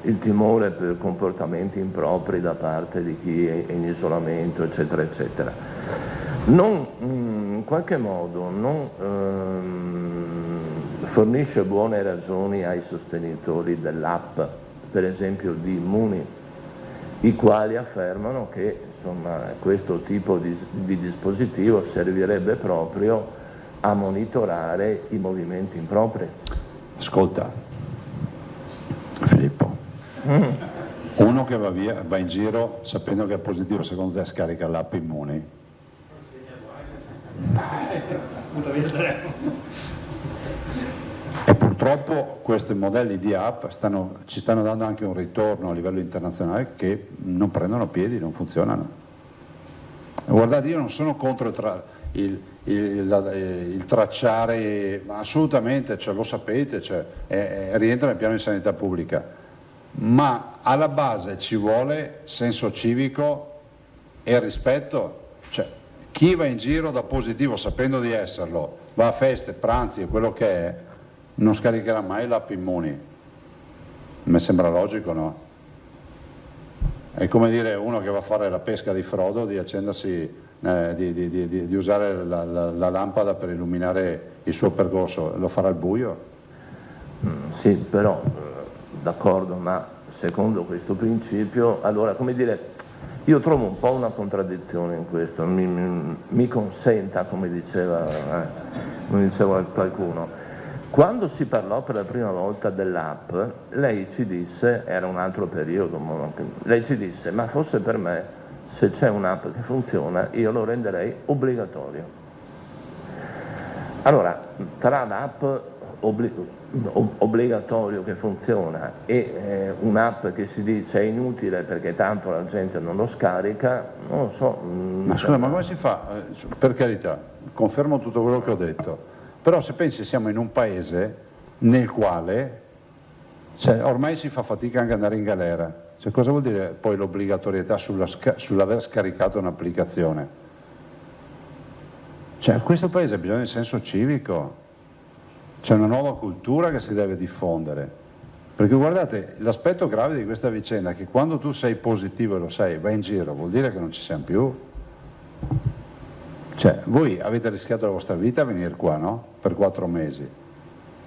il timore per comportamenti impropri da parte di chi è in isolamento, eccetera, eccetera, in qualche modo non fornisce buone ragioni ai sostenitori dell'app, per esempio di Immuni, i quali affermano che insomma, questo tipo di dispositivo servirebbe proprio a monitorare i movimenti impropri. Ascolta, Filippo, uno che va in giro sapendo che è positivo, secondo te scarica l'app Immuni? E purtroppo questi modelli di app ci stanno dando anche un ritorno a livello internazionale che non prendono piedi, non funzionano. Guardate, io non sono contro il tracciare, assolutamente, cioè, lo sapete, cioè, rientra nel piano di sanità pubblica, ma alla base ci vuole senso civico e rispetto. Cioè, chi va in giro da positivo sapendo di esserlo, va a feste, pranzi e quello che è, non scaricherà mai l'app Immuni. Mi sembra logico, no? È come dire uno che va a fare la pesca di Frodo di accendersi, di usare la lampada per illuminare il suo percorso, lo farà al buio? Sì, però d'accordo, ma secondo questo principio, allora come dire, io trovo un po' una contraddizione in questo, mi consenta, come diceva qualcuno. Quando si parlò per la prima volta dell'app, lei ci disse, era un altro periodo, lei ci disse, ma fosse per me, se c'è un'app che funziona, io lo renderei obbligatorio. Allora, tra l'app obbligatorio che funziona e un'app che si dice è inutile perché tanto la gente non lo scarica, non lo so. Ma scusa, ma come si fa? Per carità, confermo tutto quello che ho detto. Però se pensi siamo in un paese nel quale ormai si fa fatica anche ad andare in galera. Cioè, cosa vuol dire poi l'obbligatorietà sull'aver scaricato un'applicazione? Cioè, questo paese ha bisogno di senso civico, c'è una nuova cultura che si deve diffondere. Perché guardate, l'aspetto grave di questa vicenda è che quando tu sei positivo e lo sei, vai in giro, vuol dire che non ci siamo più. Cioè, voi avete rischiato la vostra vita a venire qua, no? Per 4 mesi.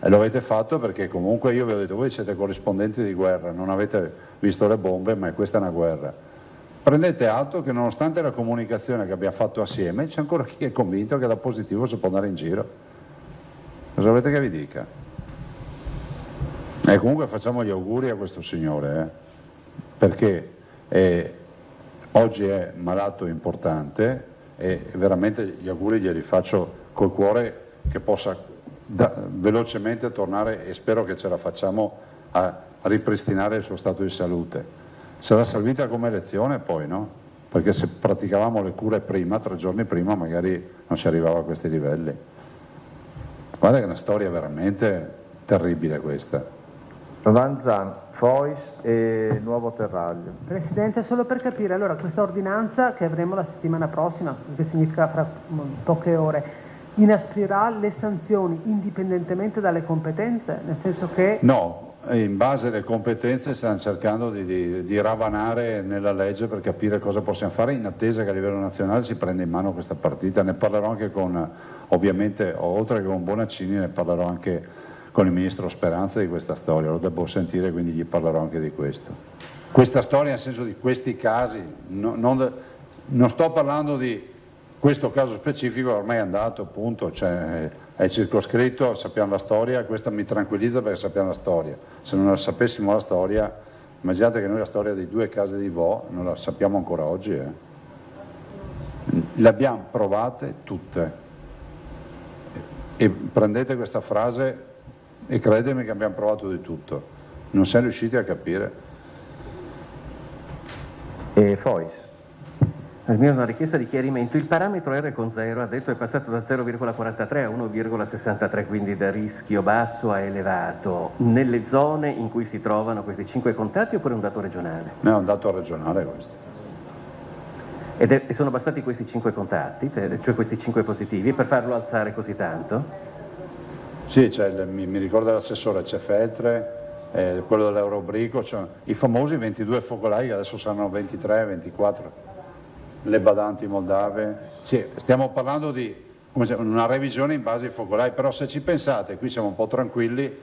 E lo avete fatto perché comunque io vi ho detto, voi siete corrispondenti di guerra, non avete visto le bombe, ma questa è una guerra. Prendete atto che nonostante la comunicazione che abbiamo fatto assieme, c'è ancora chi è convinto che da positivo si può andare in giro. Cosa volete che vi dica? E comunque facciamo gli auguri a questo signore, perché oggi è malato importante, e veramente gli auguri glieli faccio col cuore che possa velocemente tornare, e spero che ce la facciamo a ripristinare il suo stato di salute. Sarà servita come lezione poi, no? Perché se praticavamo le cure prima, 3 giorni prima, magari non si arrivava a questi livelli. Guarda che è una storia veramente terribile questa. Vanzan, Fois e Nuovo Terraglio. Presidente, solo per capire, allora questa ordinanza che avremo la settimana prossima, che significa fra poche ore, inasprirà le sanzioni indipendentemente dalle competenze? Nel senso che... No, in base alle competenze stiamo cercando di ravanare nella legge per capire cosa possiamo fare, in attesa che a livello nazionale si prenda in mano questa partita. Ne parlerò anche con, ovviamente, oltre che con Bonaccini, ne parlerò anche con il ministro Speranza di questa storia, lo devo sentire, quindi gli parlerò anche di questo. Questa storia nel senso di questi casi, non sto parlando di questo caso specifico, ormai è andato, appunto, cioè, è circoscritto, sappiamo la storia, questa mi tranquillizza perché sappiamo la storia. Se non la sapessimo la storia, immaginate che noi la storia dei 2 casi di Vo non la sappiamo ancora oggi. Le abbiamo provate tutte. E prendete questa frase e credetemi che abbiamo provato di tutto, non siamo riusciti a capire. E Fois? La mia è una richiesta di chiarimento. Il parametro R con 0 ha detto è passato da 0,43 a 1,63, quindi da rischio basso a elevato, nelle zone in cui si trovano questi 5 contatti, oppure è un dato regionale? No, è un dato regionale questo. E sono bastati questi 5 contatti, cioè questi 5 positivi, per farlo alzare così tanto? Sì, mi ricorda l'assessore, c'è Feltre, quello dell'Eurobrico, cioè, i famosi 22 focolai che adesso saranno 23, 24, le badanti moldave. Sì, stiamo parlando di una revisione in base ai focolai, però se ci pensate, qui siamo un po' tranquilli,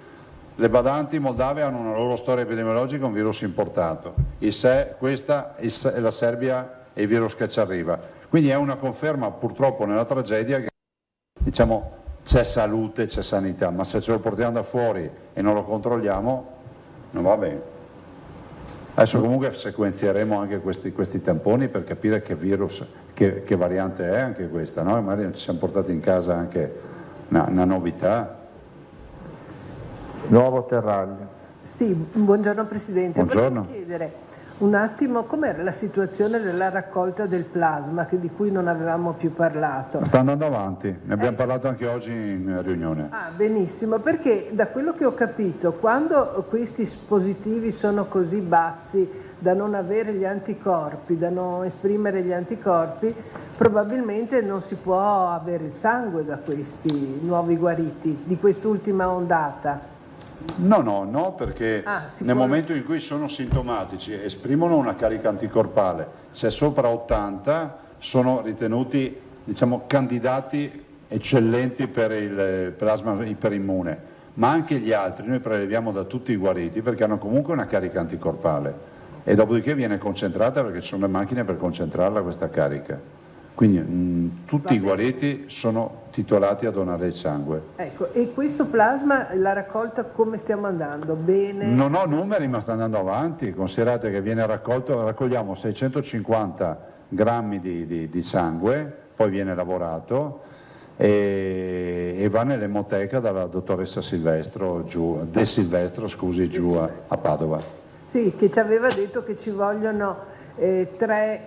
le badanti moldave hanno una loro storia epidemiologica, un virus importato, questa è la Serbia e il virus che ci arriva, quindi è una conferma purtroppo nella tragedia che diciamo c'è salute, c'è sanità, ma se ce lo portiamo da fuori e non lo controlliamo non va bene. Adesso comunque sequenzieremo anche questi tamponi per capire che virus, che variante è anche questa, no? Magari non ci siamo portati in casa anche una novità. Nuovo Terraglio. Sì, buongiorno Presidente. Buongiorno. Volevo chiedere un attimo com'era la situazione della raccolta del plasma di cui non avevamo più parlato. Sta andando avanti, ne abbiamo parlato anche oggi in riunione. Ah, benissimo, perché da quello che ho capito, quando questi positivi sono così bassi da non avere gli anticorpi, da non esprimere gli anticorpi, probabilmente non si può avere il sangue da questi nuovi guariti, di quest'ultima ondata. No, perché nel momento in cui sono sintomatici esprimono una carica anticorpale, se sopra 80 sono ritenuti, diciamo, candidati eccellenti per il plasma iperimmune, ma anche gli altri noi preleviamo da tutti i guariti perché hanno comunque una carica anticorpale e dopodiché viene concentrata perché ci sono le macchine per concentrarla questa carica. Quindi tutti i guariti sono titolati a donare il sangue. Ecco, e questo plasma, la raccolta come stiamo andando? Bene? Non ho numeri ma sta andando avanti, considerate che viene raccolto, raccogliamo 650 grammi di sangue, poi viene lavorato e va nell'emoteca dalla dottoressa De Silvestro giù a Padova. Sì, che ci aveva detto che ci vogliono tre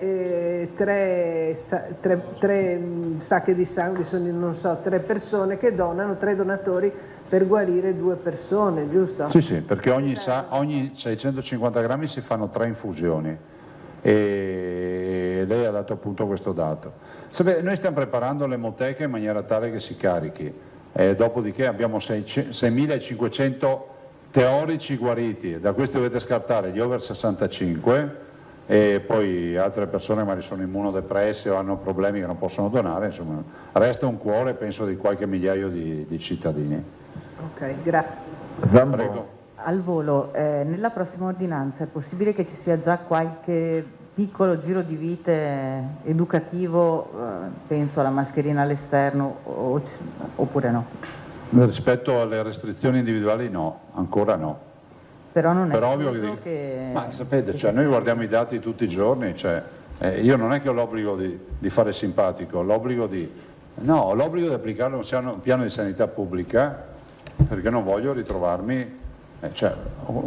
sacche di sangue, sono non so, 3 persone che donano, 3 donatori per guarire 2 persone, giusto? Sì, perché ogni 650 grammi si fanno 3 infusioni e lei ha dato appunto questo dato. Sapete, noi stiamo preparando l'emoteca in maniera tale che si carichi, dopodiché abbiamo 6.500 teorici guariti, da questi dovete scartare gli over 65 e poi altre persone magari sono immunodepresse o hanno problemi che non possono donare, insomma resta un cuore penso di qualche migliaio di cittadini. Ok, grazie. Prego. Al volo, nella prossima ordinanza è possibile che ci sia già qualche piccolo giro di vite educativo, penso alla mascherina all'esterno oppure no? Rispetto alle restrizioni individuali no, ancora no. Però non è ovvio che... Ma sapete, cioè, noi guardiamo i dati tutti i giorni, cioè, io non è che ho l'obbligo di fare simpatico, ho l'obbligo di applicare un piano di sanità pubblica perché non voglio ritrovarmi,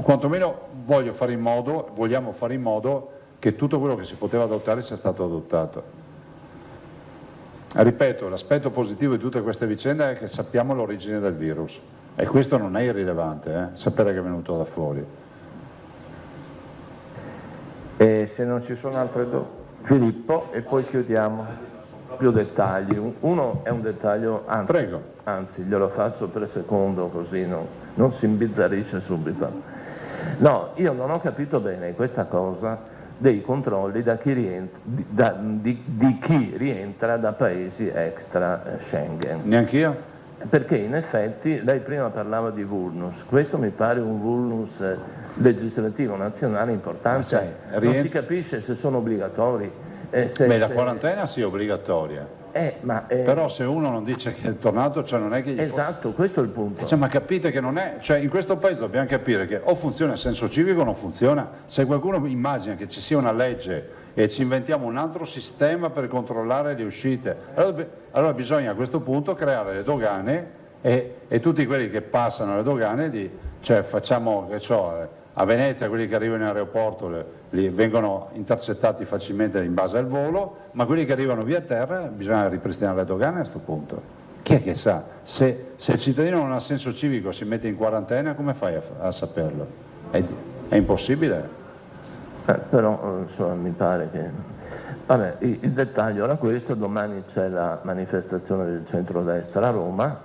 quantomeno vogliamo fare in modo che tutto quello che si poteva adottare sia stato adottato. Ripeto, l'aspetto positivo di tutte queste vicende è che sappiamo l'origine del virus. E questo non è irrilevante, sapere che è venuto da fuori. E se non ci sono altre Filippo, e poi chiudiamo. Più dettagli. Uno è un dettaglio, anzi glielo faccio per secondo così non si imbizzarisce subito. No, io non ho capito bene questa cosa dei controlli di chi rientra da paesi extra Schengen. Neanch'io? Perché in effetti lei prima parlava di vulnus, questo mi pare un vulnus legislativo nazionale importante, non si capisce se sono obbligatori. La quarantena sì è obbligatoria, però se uno non dice che è tornato, cioè non è che... Esatto, questo è il punto. Cioè, ma capite che non è, cioè in questo paese dobbiamo capire che o funziona il senso civico o non funziona. Se qualcuno immagina che ci sia una legge e ci inventiamo un altro sistema per controllare le uscite, allora bisogna a questo punto creare le dogane e tutti quelli che passano alle dogane, cioè facciamo, che so, a Venezia quelli che arrivano in aeroporto li vengono intercettati facilmente in base al volo, ma quelli che arrivano via terra bisogna ripristinare le dogane a questo punto. Chi è che sa? Se il cittadino non ha senso civico si mette in quarantena, come fai a saperlo? È impossibile. Però insomma, mi pare che... Vabbè, il dettaglio era questo, domani c'è la manifestazione del centrodestra a Roma,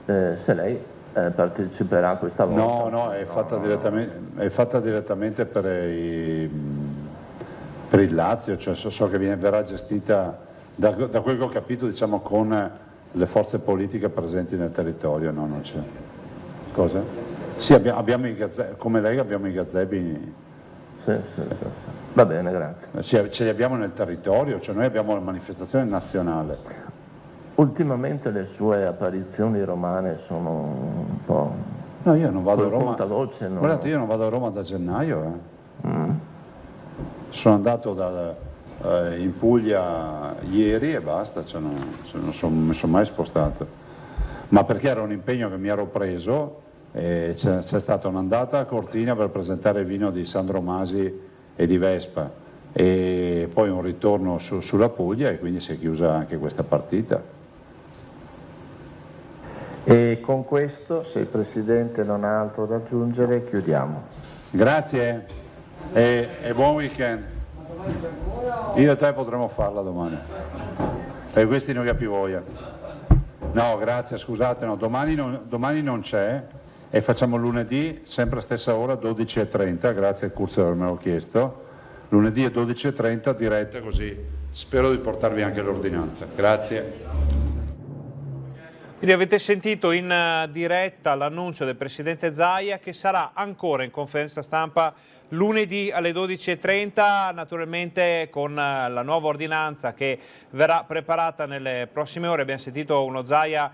se lei parteciperà questa volta. No, è fatta direttamente per il Lazio, cioè so che verrà gestita, da quel che ho capito, diciamo con le forze politiche presenti nel territorio, no, non c'è. Cosa? Sì, abbiamo i gazebi, come lei abbiamo i gazebi. Sì. Va bene, grazie. Ce li abbiamo nel territorio, cioè noi abbiamo la manifestazione nazionale. Ultimamente le sue apparizioni romane sono un po'... No, io non vado a Roma. Voce, no? Guardate, io non vado a Roma da gennaio. Sono andato in Puglia ieri e basta, cioè non mi sono mai spostato. Ma perché era un impegno che mi ero preso e c'è stata un'andata a Cortina per presentare il vino di Sandro Masi e di Vespa e poi un ritorno sulla Puglia e quindi si è chiusa anche questa partita. E con questo, se il Presidente non ha altro da aggiungere, chiudiamo. Grazie e buon weekend. Io e te potremo farla domani, per questi non capi voglia. No, grazie, scusate, no, domani non c'è e facciamo lunedì, sempre a stessa ora, 12:30, grazie al Curzo per avermelo chiesto. Lunedì 12:30 diretta, così spero di portarvi anche l'ordinanza. Grazie. Quindi avete sentito in diretta l'annuncio del Presidente Zaia che sarà ancora in conferenza stampa lunedì alle 12:30, naturalmente con la nuova ordinanza che verrà preparata nelle prossime ore. Abbiamo sentito uno Zaia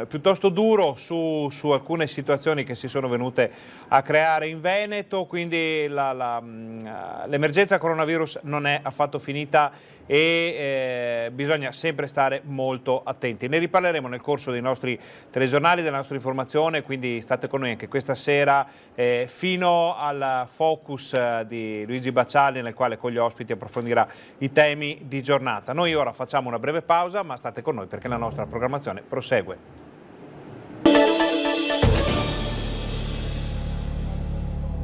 piuttosto duro su alcune situazioni che si sono venute a creare in Veneto, quindi l'emergenza coronavirus non è affatto finita e bisogna sempre stare molto attenti. Ne riparleremo nel corso dei nostri telegiornali, della nostra informazione, quindi state con noi anche questa sera fino al focus di Luigi Bacciali, nel quale con gli ospiti approfondirà i temi di giornata. Noi ora facciamo una breve pausa, ma state con noi perché la nostra programmazione prosegue.